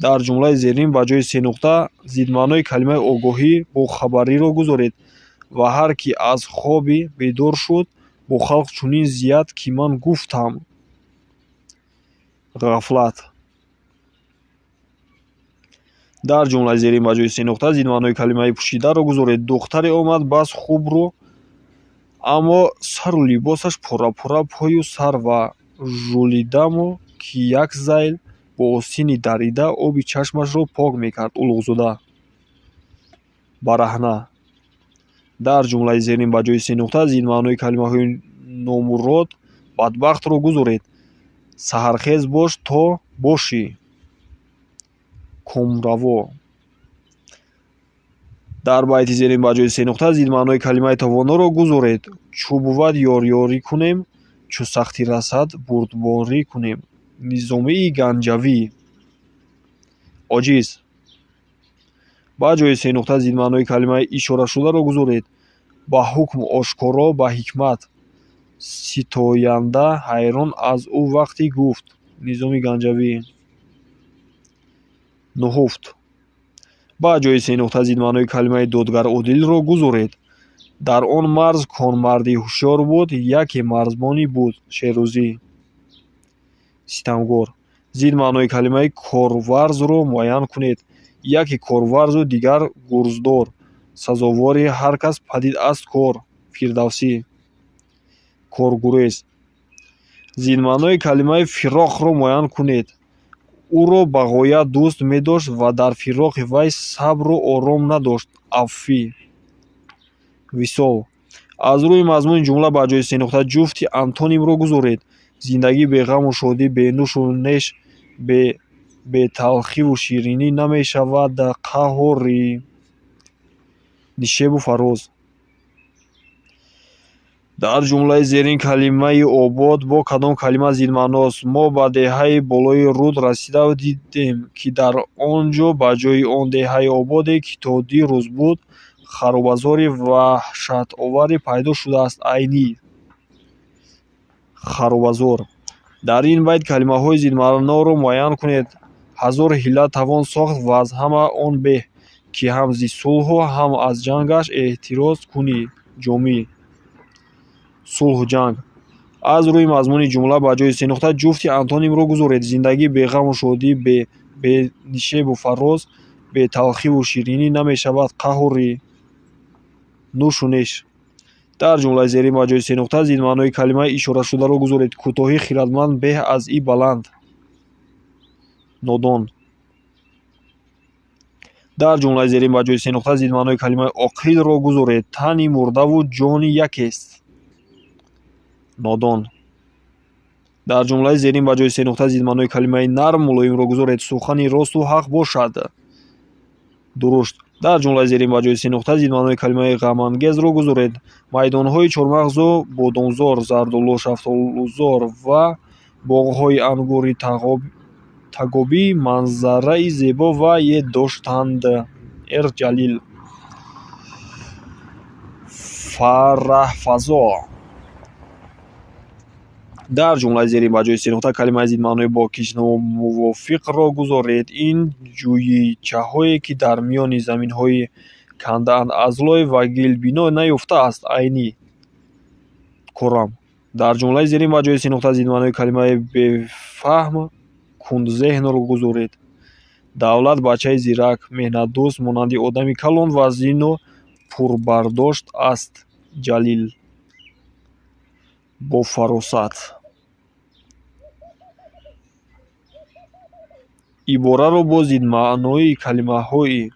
S1: дар ҷумлаи зерин ба ҷои се нуқта зидмаънои калимаи огоҳӣ, бохабариро гузоред. ва ҳар кӣ аз хоби бедор шуд, бо халқ чунин зияд, ки ман гуфтам. ғафлат. дар ҷумлаи зерин ба ҷои се нуқта зидмаънои калимаи пӯшидаро гузоред. духтаре омад бас хубрӯ, аммо сару либосаш пора пою сар ва жӯлидаму ки як зайл бо остини дарида оби чашмашро пок мекард. Улуғзода. бараҳна. дар ҷумлаи зерин ба ҷои се нуқта зидмаънои калимаҳои номурод, бадбахтро гузоред. саҳархез бош то бошӣ. комраво. дар байти зерин ба ҷои се нуқта зид маънои калимаи тавоноро гузоред. Чӯ бувад ёрёрӣ кунем, чӯ сахтӣ расад бурдборӣ кунем. Низомии ганҷавӣ. Оҷиз. ба ҷои се нуқта зид маънои калимаи ишорашударо гузоред. Ба ҳукм ошкоро, ба ҳикмат. Ситоянда ҳайрон аз ӯ вақте гуфт. Низоми ганҷавӣ. нуҳуфт. ба ҷои се нуқта зид маънои калимаи додгар одилро гузоред. Дар он марз конмарди ҳушёр буд, яке марзбонӣ буд. Шерӯзӣ. Ситамгор. зид маънои калимаи корварзро муайян кунед. Яке корварзу дигар гурздор. Сазовори ҳар кас падид аст кор. Фирдавсӣ. Коргурез. зид маънои калимаи фироқро муайян кунед. ӯро ба ғоят дӯст медошт ва дар фироқи вай сабру ором надошт. Аффӣ. висол. аз рӯи мазмуни ҷумла ба ҷои се нуқта ҷуфти антонимро гузоред. Зиндагӣ бе ғаму шодӣ, бе нӯшу неш, бе талхиву ширинӣ намешавад қаҳорӣ. нишебу фароз. дар ҷумлаи зерин калимаи обод бо кадом калима зидмаъност? Мо ба деҳаи болои руд расида дидем, ки дар он ҷо ба ҷои он деҳаи ободе, ки то дирӯз буд, харобазори ваҳшатоваре пайдо шудааст. Айнӣ. харобазор. дар ин байт калимаҳои зидмаъноро муайян кунед. ҳазор ҳилла тавон сохт ва аз ҳама он беҳ, ки ҳам зи сулҳу ҳам аз ҷангаш эҳтироз кунӣ. ҷомӣ. сулҳу ҷанг. аз рӯи мазмуни ҷумла ба ҷои се нуқта ҷуфти антонимро гузоред. Зиндагӣ бе ғаму шодӣ, бе нишебу фароз, бе талхиву ширинӣ намешавад қаҳорӣ. нӯшу неш. дар ҷумлаи зерин ба ҷои се нуқта зид маънои калимаи ишорашударо гузоред. Кӯтоҳӣ хиратманд беҳ аз и баланд. нодон. дар ҷумлаи зерин ба ҷои се нуқта зид маънои калимаи оқилро гузоред. Тани мурдаву ҷони якест. нодон. дар ҷумлаи зерин ба ҷои се нуқта зид маънои калимаи нарм мулоимро гузоред. Сухани росту ҳақ бошад. дурушт. дар ҷумлаи зерин ба ҷои се нуқта зид маънои калимаи ғамангезро гузоред. Майдонҳои чормағзу бодомзор, зардолу шафтолузор ва боғҳои ангури тагобӣ манзараи зебо ва е доштанд. Эр Ҷалил. фараҳфазо. дар ҷумлаи зерин ба ҷои се нуқта калимаи зидмаънои бо киҷномувофиқро гузоред. Ин ҷӯйичаҳое, ки дар миёни заминҳои кандаанд, аз лой ва гил бино наёфтааст. Айнӣ. курам. дар ҷумлаи зерин ба ҷои се нуқта зидмаънои калимаи бефаҳм кундзеҳнро гузоред. Давлат бачаи зирак, меҳнатдӯст, монанди одами калон ва зину пурбардошт аст. Ҷалил. бо фаросат. ибораро бо зидмаънои калимаҳои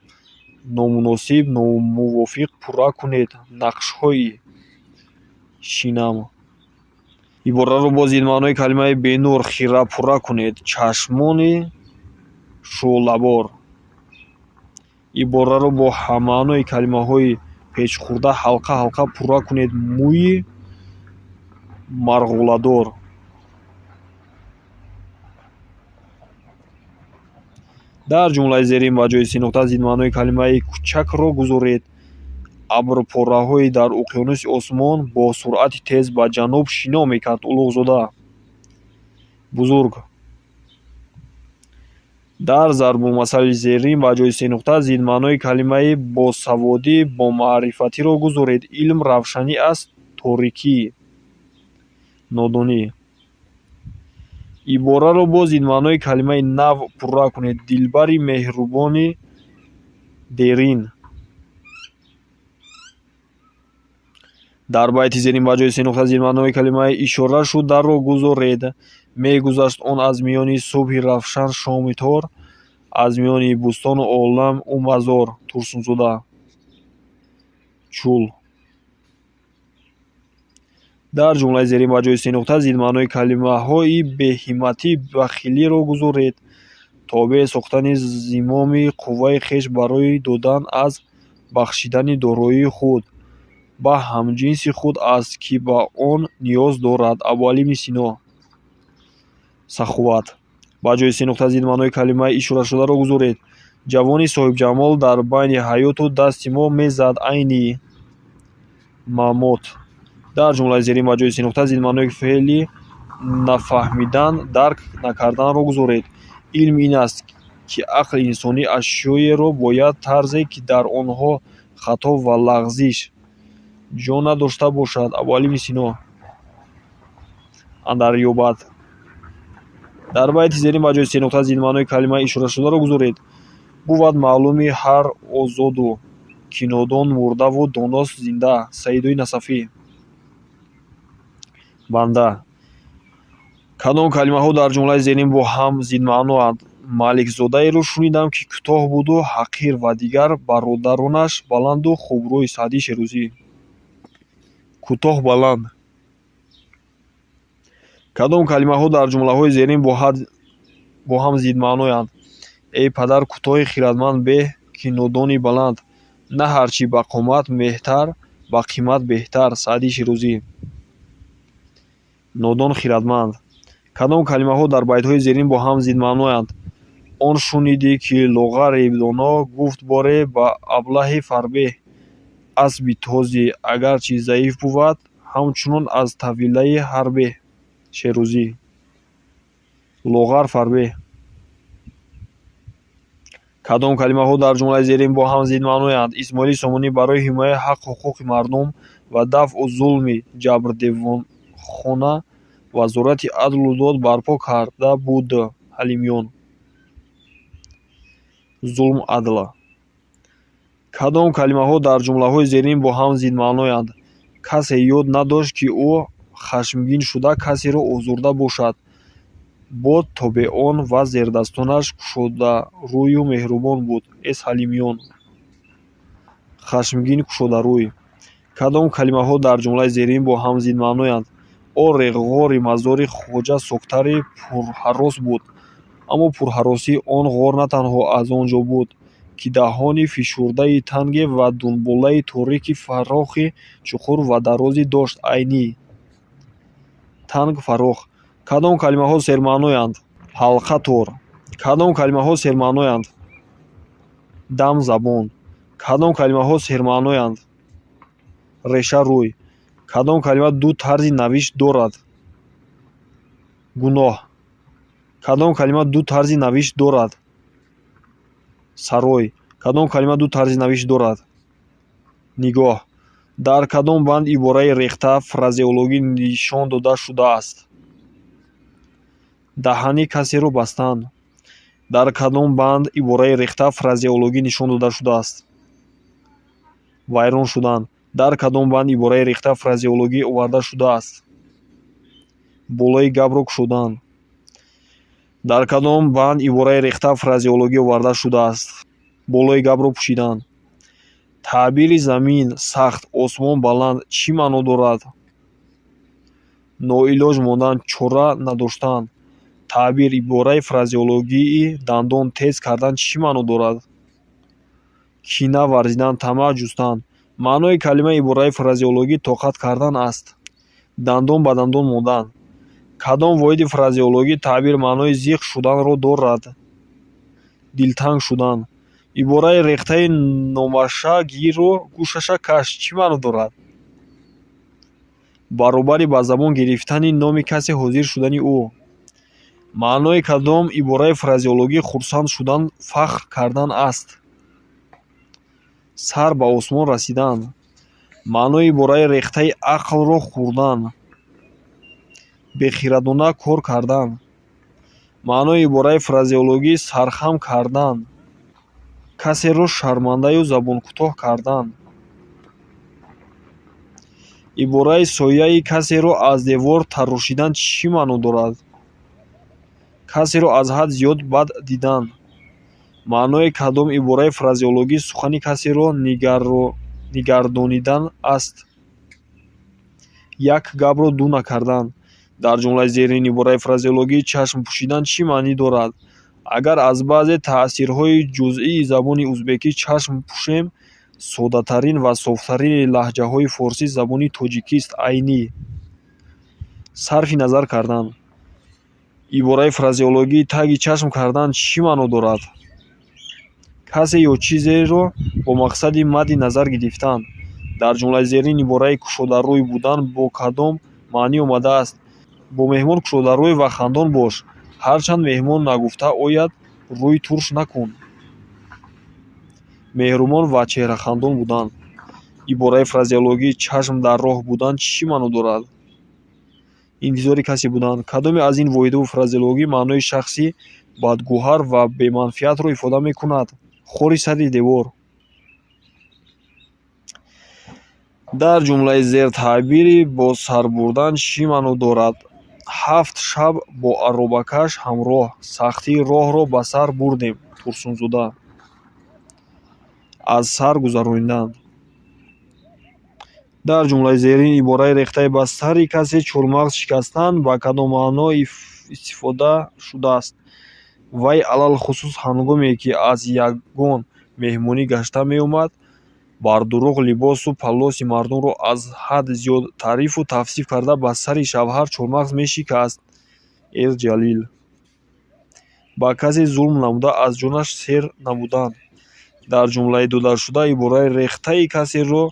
S1: номуносиб, номувофиқ пурра кунед. нақшҳои шинам. ибораро бо зидмаънои калимаи бенур, хира пурра кунед. Чашмони шӯълабор. ибораро бо маънои калимаҳои печхӯрда ҳалқа ҳалқа пурра кунед. Мӯи марғуладор. дар ҷумлаи зерин ба ҷои се нуқта зидмаънои калимаи кӯчакро гузоред. Абрпораҳое дар уқёнуси осмон бо суръати тез ба ҷануб шино мекард. Улуғзода. бузург. дар зарбумасали зерин ба ҷои се нуқта зидмаънои калимаи босаводӣ, бомаърифатиро гузоред. Илм равшанӣ аст, торикӣ. нодонӣ. ибораро бо зидмаънои калимаи нав пурра кунед. Дилбари меҳрубони дерин. дар байти зерин ба ҷои се нуқта зидмаънои калимаи ишорашударо гузоред. Мегузашт он аз миёни субҳи равшан шоми тор, аз миёни бӯстону олам ӯ мазор. Турсунзода. чул. дар ҷумлаи зерин ба ҷои се нуқта зидмаънои калимаҳои беҳиматӣ, бахилиро гузоред. тобеъ сохтани зимоми қувваи хеш барои додан аз бахшидани дороии худ ба ҳамҷинси худ аст, ки ба он ниёз дорад. Абуалими Сино. Саховат. Ба ҷои се нуқта зид маънои калимаи ишорашударо гузоред. Ҷавони соҳибҷамол дар байни ҳаёту дасти мо мезад айни мамот. Дар ҷумлаи зерин ба ҷои се нуқта зид маънои феъли нафаҳмидан, дарк накарданро гузоред. Илм ин аст, ки ақли инсонӣ ашёеро бояд тарзе, ки дар онҳо хато ва лағзиш ҷо надошта бошад. Абуалими Сино. Андарёбад. Дар байти зерин ба ҷои се нуқта зид маънои калимаи ишорашударо гузоред. Бувад маълуми ҳар озоду, ки нодон мурдаву донос зинда. Саидуи Насафӣ. Банда. Кадом калимаҳо дар ҷумлаи зерин бо ҳам зидмаъноанд? Маликзодаеро шунидам, ки кӯтоҳ буду ҳақир ва дигар бародаронаш баланду хубрӯй. Саъдии Шерӯзӣ. Кӯтоҳ баланд. Кадом калимаҳо дар ҷумлаҳои зерин бо ҳам зидмаъноянд? Эй падар кӯтоҳи хиратманд беҳ, ки нодони баланд. На ҳар чӣ ба қомат меҳтар, ба қимат беҳтар. Саъдии Шерӯзӣ. Нодон хиратманд. Кадом калимаҳо дар байтҳои зерин бо ҳам зидмаъноянд? Он шунидӣ, ки лоғари доно гуфт боре ба аблаҳи фарбеҳ. Асби този агарчи заиф бувад, ҳамчунон аз тавилаи ҳарбеҳ. Шерӯзӣ. Лоғар фарбеҳ. Кадом калимаҳо дар ҷумлаи зерин бо ҳам зидмаъноянд? Исмоили Сомонӣ барои ҳимояи ҳаққу ҳуқуқи мардум ва дафъу зулми ҷабрдевонхона вазорати адлу дод барпо карда буд. Ҳалимён. Зулм адла. Кадом калимаҳо дар ҷумлаҳои зерин бо ҳам зидмаъноянд? Касе ёд надошт, ки ӯ хашмгин шуда касеро озурда бошад. Бод тобеон ва зердастонаш кушодарӯю меҳрубон буд. Ҳалимён. Хашмгин кушодарӯй. Кадом калимаҳо дар ҷумлаи зерин бо ҳам зидмаъноянд? Ореғ ғори мазори хоҷа соктари пурҳарос буд. Аммо пурҳаросии он ғор на танҳо аз он ҷо буд, ки даҳони фишурдаи танге ва дунболаи торики фарохи чуқур ва дарозе дошт. Айни танг, фарох. Кадом калимаҳо сермаъноянд? Ҳалқа тор. Кадом калимаҳо сермаъноянд? Дам, забон. Кадом калимаҳо сермаъноянд? Реша, рӯй. Кадом калима ду тарзи навишт дорад? Гуноҳ. Кадом калима ду тарзи навишт дорад? Сарой. Кадом калима ду тарзи навишт дорад? Нигоҳ. Дар кадом банд ибораи рехта фразеологӣ нишон дода шудааст? Даҳани касеро бастан. Дар кадом банд ибораи рехта фразеологӣ нишон дода шудааст? Вайрон шудан. Дар кадом банд ибораи рехта фразеологӣ оварда шудааст? Болои гапро кушодан. Дар кадом банд ибораи рехта фразеологӣ оварда шудааст? Болои гапро пӯшидан. Таъбири замин сахт, осмон баланд чӣ маъно дорад? Ноилоҷ мондан, чора надоштан. Таъбир ибораи фразеологии дандон тез кардан чӣ маъно дорад? Кина варзидан, тамаъ ҷустан. Маънои калимаи ибораи фразеологӣ тоқат кардан аст. Дандон ба дандон мондан. Кадом воҳиди фразеологӣ таъбир маънои зиқ шуданро дорад? Дилтанг шудан. Ибораи рехтаи номаша гиру гӯшаша каш чӣ маъно дорад? Баробари ба забон гирифтани номи касе ҳозир шудани ӯ. Маънои кадом ибораи фразеологӣ хурсанд шудан, фахр кардан аст? Сар ба осмон расидан. Маънои ибораи рехтаи ақлро хӯрдан. Бехиратона кор кардан. Маънои ибораи фразеологӣ сархам кардан. Касеро шармандаю забонкӯтоҳ кардан. Ибораи сояи касеро аз девор тарошидан чӣ маъно дорад? Касеро аз ҳад зиёд бад дидан. Маънои кадом ибораи фразеологӣ сухани касеро нигардонидан аст? Як гапро ду накардан. Дар ҷумлаи зерин ибораи фразеологии чашм пӯшидан чӣ маънӣ дорад? агар аз баъзе таъсирҳои ҷузъии забони узбекӣ чашм пӯшем, соддатарин ва софттарини лаҳҷаҳои форсӣ забони тоҷикист. Айнӣ сарфи назар кардан. ибораи фразеологии таги чашм кардан чӣ маъно дорад? касе ё чизеро бо мақсади мадди назар гирифтан. дар ҷумлаи зерин ибораи кушодарӯй будан бо кадом маънӣ омадааст? Бо меҳмон кушодарӯй ва хандон бош. ҳарчанд меҳмон нагуфта ояд, рӯй турш накун. меҳрубон ва чеҳрахандон будан. ибораи фразеологии чашм дар роҳ будан чӣ маъно дорад? интизори касе будан. кадоме аз ин воҳидҳои фразеологӣ маънои шахсӣ бадгӯҳар ва беманфиатро ифода мекунад? хори садри девор. дар ҷумлаи зер таъбири бо сар бурдан чӣ маъно дорад? 7 шаб бо аробакаш ҳамроҳ сахтии роҳро ба сар бурдем. Турсунзода. аз сар гузарондан. дар ҷумлаи зерин ибораи рехтаи ба сари касе чормағз шикастан ба кадом маъно истифода шудааст? Вай алалхусус ҳангоме ки аз ягон меҳмонӣ гашта меомад, бар дурӯғ либосу паллоси мардумро аз ҳад зиёд таърифу тавсиф карда ба сари шавҳар чормағз мешикаст. Эр ҷалил. ба касе зулм намуда аз ҷонаш сер намудан. дар ҷумлаи додашуда ибораи рехтаи касеро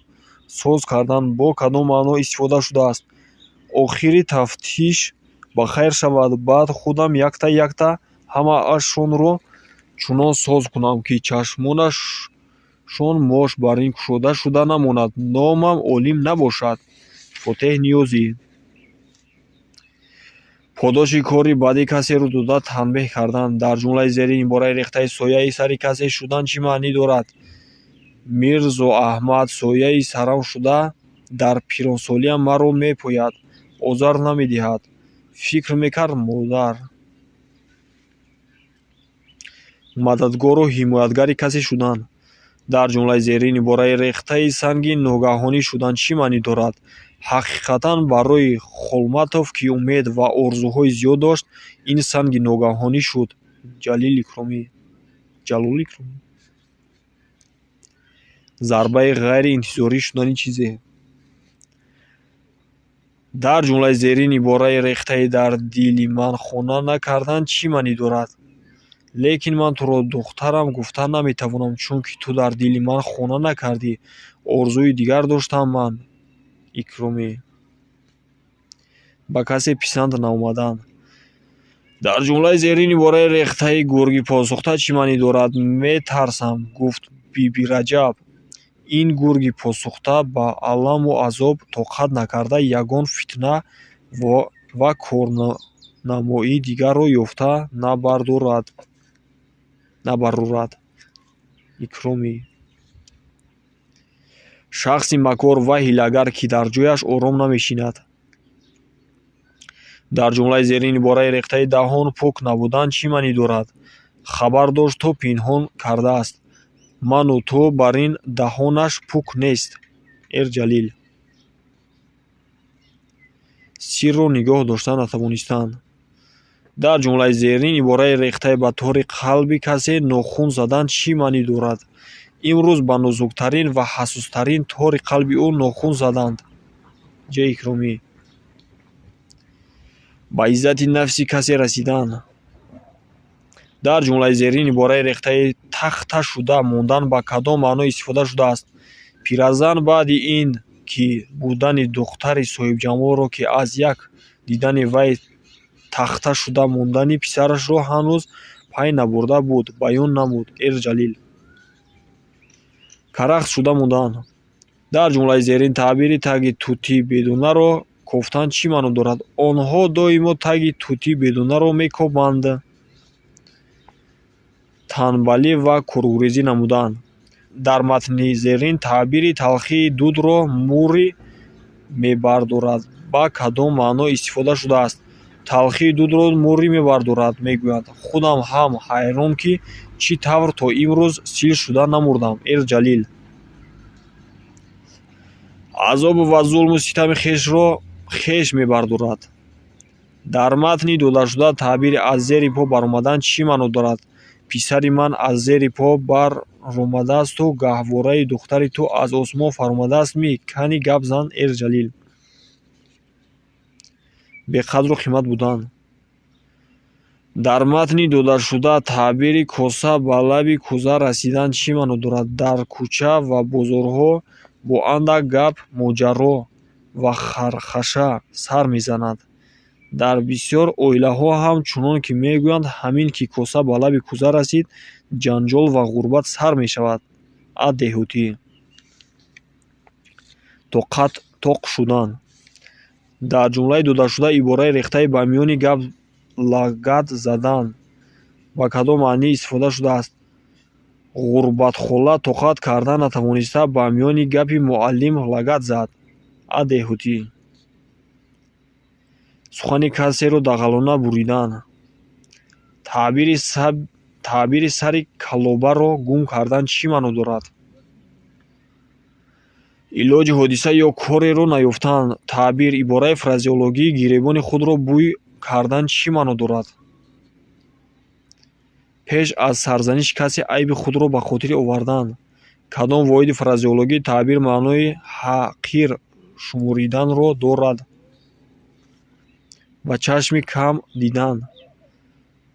S1: соз кардан бо кадом маъно истифода шудааст? охири тафтиш ба хайр шавад, баъд худам якта якта ҳамаашонро чунон соз кунам, ки чашмонашон мош бар ин кушода шуда намонад, номам олим набошад. Фотеҳ Ниёзӣ. подоши кори баъди касеро дода танбеҳ кардан. дар ҷумлаи зерин ибораи рехтаи сояи сари касе шудан чӣ маънӣ дорад? Мирзо Аҳмад сояи сарам шуда, дар пиронсолиям маро мепояд, озар намедиҳад. Фикр мекард модар. мададгору ҳимоятгари касе шудан. дар ҷумлаи зерин ибораи рехтаи санги ногаҳонӣ шудан чӣ маънӣ дорад? ҳақиқатан барои Холматов, ки умед ва орзуҳои зиёд дошт, ин санги ногаҳонӣ шуд. Ҷалол Икромӣ. зарбаи ғайриинтизорӣ шудани чизе. дар ҷумлаи зерин ибораи рехтаи дар дили ман хона накардан чӣ маънӣ дорад? лекин ман туро духтарам гуфта наметавонам, чунки ту дар дили ман хона накардӣ. Орзуи дигар доштам ман. Икромӣ. ба касе писанд наомадан. дар ҷумлаи зерин ибораи рехтаи гурги посухта чӣ маънӣ дорад? Метарсам, гуфт Биби Раҷаб. ин гурги посухта ба аламу азоб тоқат накарда ягон фитна ва корнамоии дигарро ёфта набарурад. Икромӣ. шахси макор ва ҳилагар, ки дар ҷояш ором намешинад. дар ҷумлаи зерин ибораи рехтаи даҳон пок набудан чӣ маънӣ дорад? хабар дошт то пинҳон кардааст. ману то бар ин даҳонаш пук нест. Эр Ҷалил. сирро нигоҳ дошта натавонистан. дар ҷумлаи зерин ибораи рехтаи ба тори қалби касе нохун задан чӣ маънӣ дорад? имрӯз ба нозуктарин ва ҳасостарин тори қалби ӯ нохун заданд. Ҷ. Икромӣ. ба иззати нафси касе расидан. дар ҷумлаи зерин ибораи рехтаи тахта шуда мондан ба кадом маъно истифода шудааст? Пиразан баъди ин ки будани духтари соҳибҷамолро, ки аз як дидани вай тахта шуда мондани писарашро ҳанӯз пай набурда буд, баён намуд. Эр Ҷалил. карахт шуда мондан. дар ҷумлаи зерин таъбири таги тути бедунаро кофтан чӣ маъно дорад? онҳо доимо таги тути бедунаро мекобанд. танбалӣ ва кургурезӣ намудан. дар матни зерин таъбири талхии дудро мурӣ мебардорад ба кадом маъно истифода шудааст? талхии дудро мурӣ мебардорад, мегӯяд. худам ҳам ҳайрон, ки чӣ тавр то имрӯз сил шуда намурдам. Эр Ҷалил. азобу ва зулму ситами хешро хеш мебардорад. дар матни додашуда таъбири аз зери по баромадан чӣ маъно дорад? Писари ман аз зери по баромадаасту гаҳвораи духтари ту аз осмон фаромадааст ми? Кани гап зан эр Ҷалил. Беқадру қимат будан. Дар матни додашуда таъбири коса ба лаби кӯза расидан чӣ маъно дорад? Дар кӯча ва бозорҳо бо андак гап, моҷаро ва хархаша сар мезанад. Дар бисёр оилаҳо ҳам чунон ки мегӯянд ҳамин ки коса ба лаби кӯза расид, ҷанҷол ва ғурбат сар мешавад. А деҳотӣ. Тоқ шудан. Дар ҷумлаи додашуда ибораи рехтаи ба миёни гап лагат задан ба кадом маънӣ истифода шудааст? Ғурбатхола тоқат карда натавониста ба миёни гапи муаллим лагат зад. А деҳотӣ. Сухани касеро дағалона буридан. Таъбири сари калобаро гум кардан чӣ маъно дорад? Илоҷи ҳодиса ё кореро наёфтан. Таъбир, ибораи фразеологии гиребони худро бӯй кардан чӣ маъно дорад? Пеш аз сарзаниш касе айби худро ба хотир овардан. Кадом воҳиди фразеологӣ таъбир маънои ҳақир шумориданро дорад? Ба чашми кам дидан.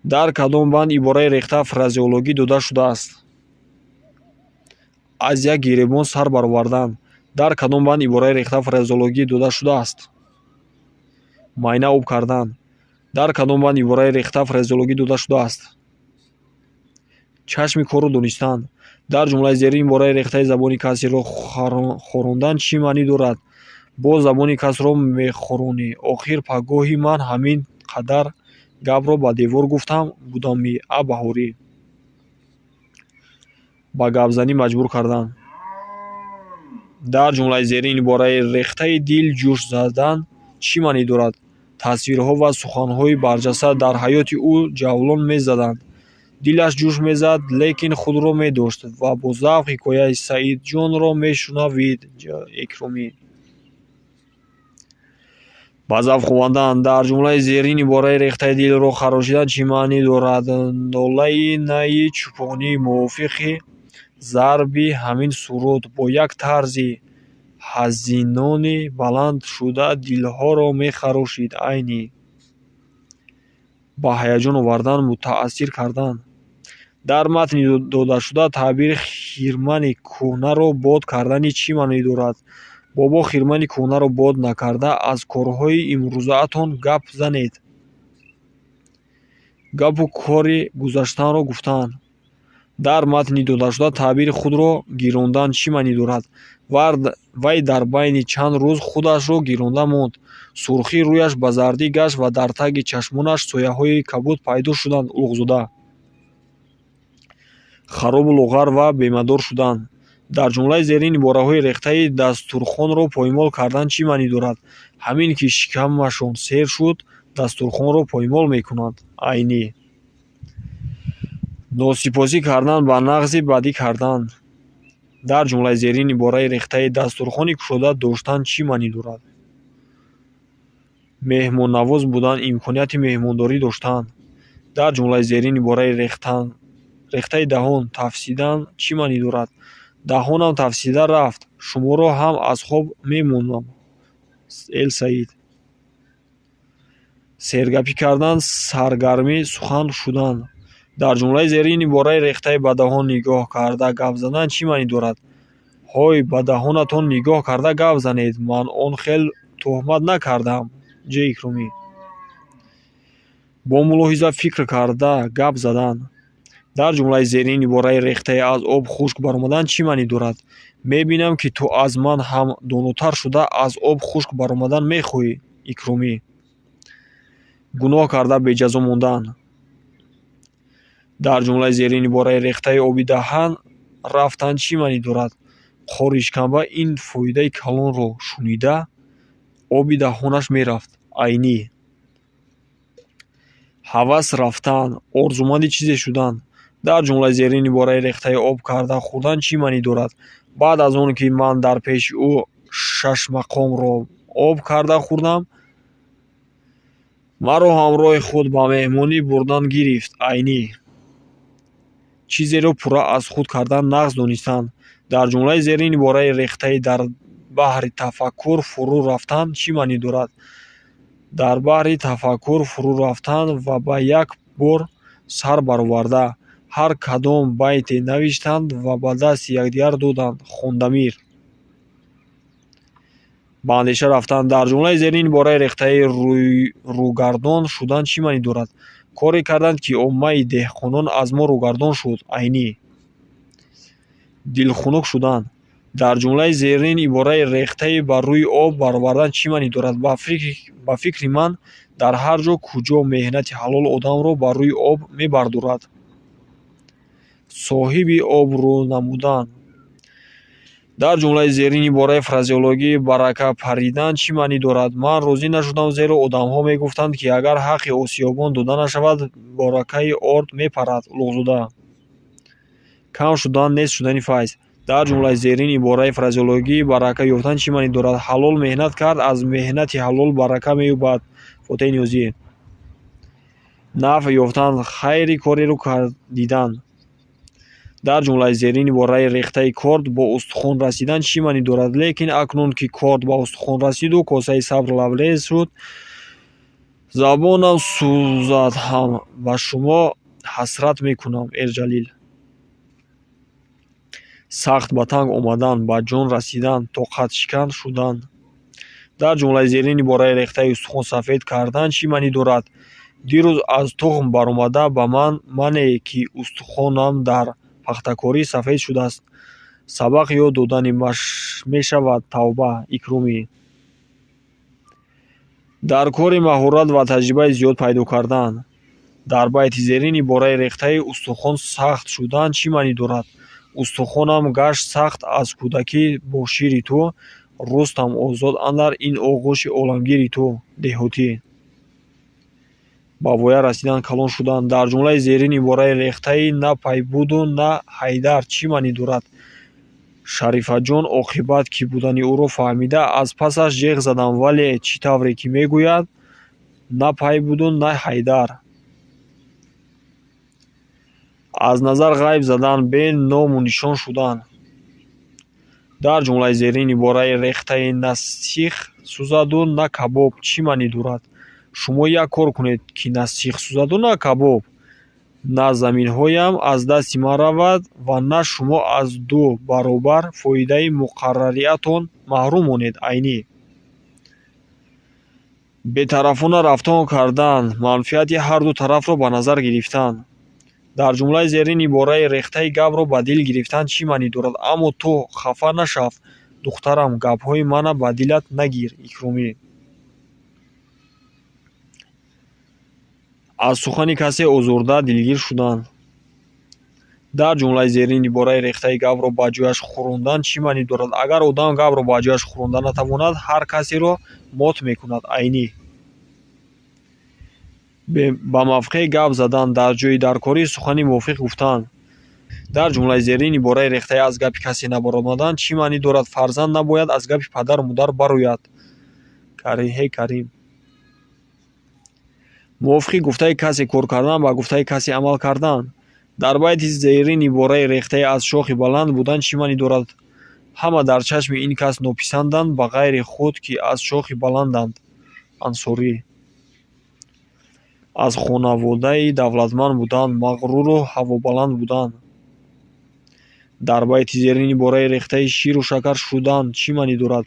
S1: Дар кадом банд ибораи рехта фразеологӣ дода шудааст? Аз як гиребон сар баровардан. Дар кадом банд ибораи рехта фразеологӣ дода шудааст? Майна об кардан. Дар кадом банд ибораи рехта фразеологӣ дода шудааст? Чашми корро донистан. Дар ҷумлаи зерин ибораи рехтаи забони касеро хорондан чӣ маънӣ дорад? Боз забони касро мехӯронӣ. Охир пагоҳи ман ҳамин қадар гапро ба девор гуфтам будамми? А баҳорӣ. Ба гапзанӣ маҷбур кардан. Дар ҷумлаи зерин ибораи рехтаи дил ҷӯш задан чӣ маънӣ дорад? Тасвирҳо ва суханҳои барҷаста дар ҳаёти ӯ ҷавлон мезаданд. Дилаш ҷӯш мезад, лекин худро медошт ва бо завқ ҳикояи Саидҷонро мешунавид. Экромӣ. Ба завқ овардан. Дар ҷумлаи зерин ибораи рехтаи дилро харошидан чӣ маънӣ дорад? Нолаи наи чӯпонӣ мувофиқи зарби ҳамин суруд бо як тарзи ҳазинони баланд шуда дилҳоро мехарошид. Айни. Ба ҳаяҷон овардан, мутаассир кардан. Дар матни додашуда таъбири хирмани кӯҳнаро бод кардани чӣ маънӣ дорад? Бобо хирмани кӯҳнаро бод накарда, аз корҳои имрӯзаатон гап занед. Гапу кори гузаштаро гуфтан. Дар матни додашуда таъбири худро гирондан чӣ маънӣ дорад? Вай дар байни чанд рӯз худашро гиронда монд. Сурхии рӯяш ба зардӣ гашт ва дар таги чашмонаш сояҳои кабуд пайдо шуданд. Улуғзода. Харобу лоғар ва бемадор шудан. Дар ҷумлаи зерин ибораҳои рехтаи дастурхонро поймол кардан чӣ маънӣ дорад? Ҳамин ки шикамашон сер шуд, дастурхонро поймол мекунанд. Айнӣ. Носипосӣ кардан, ба нағзи бадӣ кардан. Дар ҷумлаи зерин ибораи рехтаи дастурхони кушода доштан чӣ маънӣ дорад? Меҳмоннавоз будан, имконияти меҳмондорӣ доштан. Дар ҷумлаи зерин ибораи рехтаи даҳон тафсидан чӣ маънӣ дорад? Даҳонам тафсида рафт, шуморо ҳам аз хоб мемонам. Эл Саид. Сергапӣ кардан, саргарми сухан шудан. Дар ҷумлаи зерин ибораи рехтаи ба даҳон нигоҳ карда гап задан чӣ маънӣ дорад? Ҳой, ба даҳонатон нигоҳ карда гап занед. Ман он хел тӯҳмат накардам. Ҷ. Икромӣ. Бо мулоҳиза фикр карда гап задан. Дар ҷумлаи зерин ибораи рехтаи аз об хушк баромадан чӣ маънӣ дорад? Мебинам ки ту аз ман ҳам донотар шуда аз об хушк баромадан мехоҳӣ. Икромӣ. Гуноҳ карда беҷазо мондан. Дар ҷумлаи зерин ибораи рехтаи оби даҳан рафтан чӣ маънӣ дорад? Қоришканба ин фоидаи калонро шунида, оби даҳонаш мерафт. Айнӣ. Ҳавас рафтан, орзуманди чизе шудан. Дар ҷумлаи зерин ибораи рехтаи об карда хӯрдан чӣ маънӣ дорад? Баъд аз он ки ман дар пеши ӯ 6 мақомро об карда хӯрдам, маро ҳамроҳи худ ба меҳмонӣ бурдан гирифт. Айнӣ чизеро пурра аз худ кардан нағз донистан. Дар ҷумлаи зерин ибораи рехтаи дар баҳри тафаккур фурӯ рафтан чӣ маънӣ дорад? Дар баҳри тафаккур фурӯ рафтан ва ба як бор сар бароварда ҳар кадом байте навиштанд ва ба дасти якдигар доданд. Хондамир. Ба андеша рафтан. Дар ҷумлаи зерин ибораи рехтаи рӯгардон шудан чӣ маънӣ дорад? Коре карданд, ки оммаи деҳқонон аз мо рӯгардон шуд. Айнӣ дилхунук шудан. Дар ҷумлаи зерин ибораи рехтаи ба рӯи об баровардан чӣ маънӣ дорад? Ба фикри ман дар ҳар ҷо куҷо меҳнати ҳалол одамро ба рӯи об мебардорад. Соҳиби обрӯ намудан. Дар ҷумлаи зерин ибораи фразеологии барака паридан чӣ маънӣ дорад? Ман розӣ нашудам, зеро одамҳо мегуфтанд, ки агар ҳаққи осиёбон дода нашавад, баракаи орд мепарад. Улуғзода. Кам шудан нест шудани файз. Дар ҷумлаи зерин ибораи фразеологии барака ёфтан чӣ маънӣ дорад? Ҳалол меҳнат кард, аз меҳнати ҳалол барака меёбад. Фотеҳи Ниёзӣ. Нафъ ёфтан, хайри кореро дидан. Дар ҷумлаи зерин ибораи рехтаи корд бо устухон расидан чӣ маънӣ дорад? Лекин акнун ки корд ба устухон расиду косаи сабр лабрез шуд, забонам сӯзад ҳам ба шумо ҳасрат мекунам. Эрҷалил. Сахт ба танг омадан, ба ҷон расидан, тоқатшикан шудан. Дар ҷумлаи зерин ибораи рехтаи устухон сафед кардан чӣ маънӣ дорад? Дирӯз аз тухм баромада ба мане, ки устухонам дар пахтакорӣ сафед шудааст. Сабақ ёд додани мешавад. Тавба. Икрумӣ. Дар кори маҳорат ва таҷрибаи зиёд пайдо кардан. Дар байти зерин ибораи рехтаи устухон сахт шудан чӣ маънӣ дорад? Устухонам гашт сахт аз кӯдакӣ бо шири ту, рустам озод андар ин оғӯши оламгири ту. Деҳотӣ. Ба воя расидан, калон шудан. Дар ҷумлаи зерин ибораи рехтаи на Пайбуду на Ҳайдар чӣ маънӣ дорад? Шарифаҷон оқибат ки будани ӯро фаҳмида аз пасаш ҷеғ задам, вале чӣ тавре ки мегӯяд на Пайбуду на Ҳайдар. Аз назар ғайб задан, бе ному нишон шудан. Дар ҷумлаи зерин ибораи рехтаи на сих сӯзаду на кабоб чӣ маънӣ дорад? Шумо як кор кунед, ки на сих сӯзаду на кабоб. На заминҳоям аз дасти ман равад ва на шумо аз ду баробар фоидаи муқаррариатон маҳрум монед. Айнӣ бетарафона рафтор кардан, манфиати ҳарду тарафро ба назар гирифтан. Дар ҷумлаи зерин ибораи рехтаи гапро ба дил гирифтан чӣ маънӣ дорад? Аммо ту хафа нашав, духтарам, гапҳои мана ба дилат нагир. Икрумӣ. Аз сухани касе озурда дилгир шудан. Дар ҷумлаи зерин ибораи рехтаи гапро ба ҷояш хӯрондан чӣ маънӣ дорад? Агар одам гапро ба ҷояш хӯронда натавонад, ҳар касеро мот мекунад. Айнӣ ба мавқеъ гап задан, дар ҷои даркорӣ сухани мувофиқ гуфтан. Дар ҷумлаи зерин ибораи рехтаи аз гапи касе набаромадан чӣ маънӣ дорад? Фарзанд набояд аз гапи падару модар барояд. Карим. Мувофиқи гуфтаи касе кор кардан ба гуфтаи касе амал кардан. Дар байти зерин ибораи рехтаи аз шохи баланд будан чӣ маънӣ дорад? Ҳама дар чашми ин кас нописанданд ба ғайри худ, ки аз шохи баланданд. Ансорӣ. Аз хонаводаи давлатманд будан, мағруру ҳавобаланд будан. Дар байти зерин ибораи рехтаи ширу шакар шудан чӣ маънӣ дорад?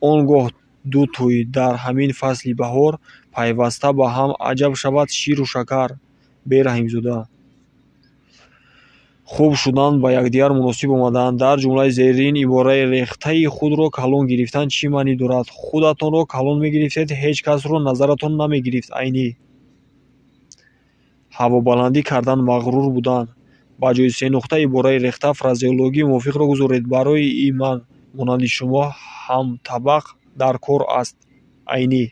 S1: Он гоҳ ду тӯй дар ҳамин фасли баҳор пайваста ба ҳам аҷаб шавад ширу шакар. Бераҳимзода. Хуб шудан, ба якдигар муносиб омадан. Дар ҷумлаи зерин ибораи рехтаи худро калон гирифтан чӣ маънӣ дорад? Худатонро калон мегирифтед, ҳеҷ касро назаратон намегирифт. Айнӣ ҳавобаландӣ кардан, мағрур будан. Ба ҷои се нуқта ибораи рехта фразеологии мувофиқро гузоред. Барои и ман монанди шумо ҳамтабақ дар кор аст. Айнӣ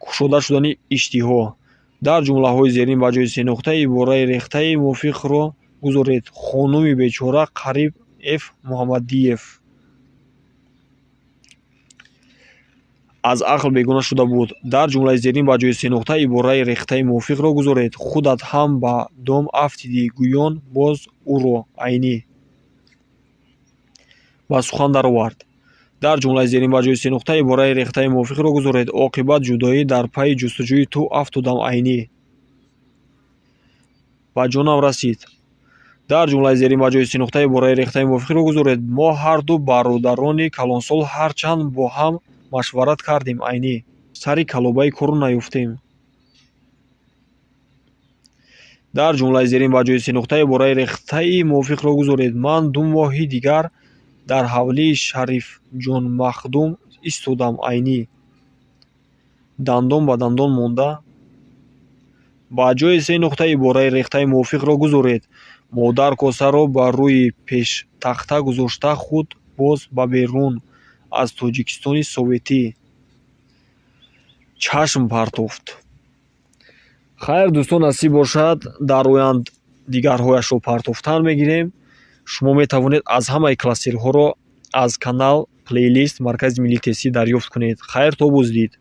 S1: кушода шудани иштиҳо. Дар ҷумлаҳои зерин ба ҷои се нуқта ибораи рехтаи мувофиқро гузоред. Хонуми бечора Қариб Ф. Муҳаммадиев. аз ақл бегона шуда буд. Дар ҷумлаи зерин ба ҷои се нуқта ибораи рехтаи мувофиқро гузоред. Худат ҳам ба дом афтиди гӯён боз ӯро айнӣ ба сухан даровард. Дар ҷумлаи зерин ба ҷои се нуқта ибораи рехтаи мувофиқро гузоред. Оқибат ҷудоӣ дар пайи ҷустуҷӯи ту афтудам айнӣ ба ҷонам расид. Дар ҷумлаи зерин ба ҷои се нуқта ибораи рехтаи мувофиқро гузоред. Мо ҳарду бародарони калонсол ҳарчанд бо ҳам машварат кардем айнӣ сари калобаи корро наёфтем. дар ҷумлаи зерин ба ҷои се нуқта ибораи рехтаи мувофиқро гузоред. Ман 2 моҳи дигар дар ҳавлии Шарифҷонмахдум истодам айнӣ дандон ба дандон монда. ба ҷои се нуқта ибораи рехтаи мувофиқро гузоред. Модар косаро ба рӯи пештахта гузошта худ боз ба берун аз Тоҷикистони советӣ чашм партофт. хайр дӯстон, насиб бошад дар оянд дигарҳояшро партофтан мегирем. шумо метавонед аз ҳамаи классирҳоро аз канал плейлист Маркази Миллии Тестӣ дарёфт кунед. хайр, то буздид.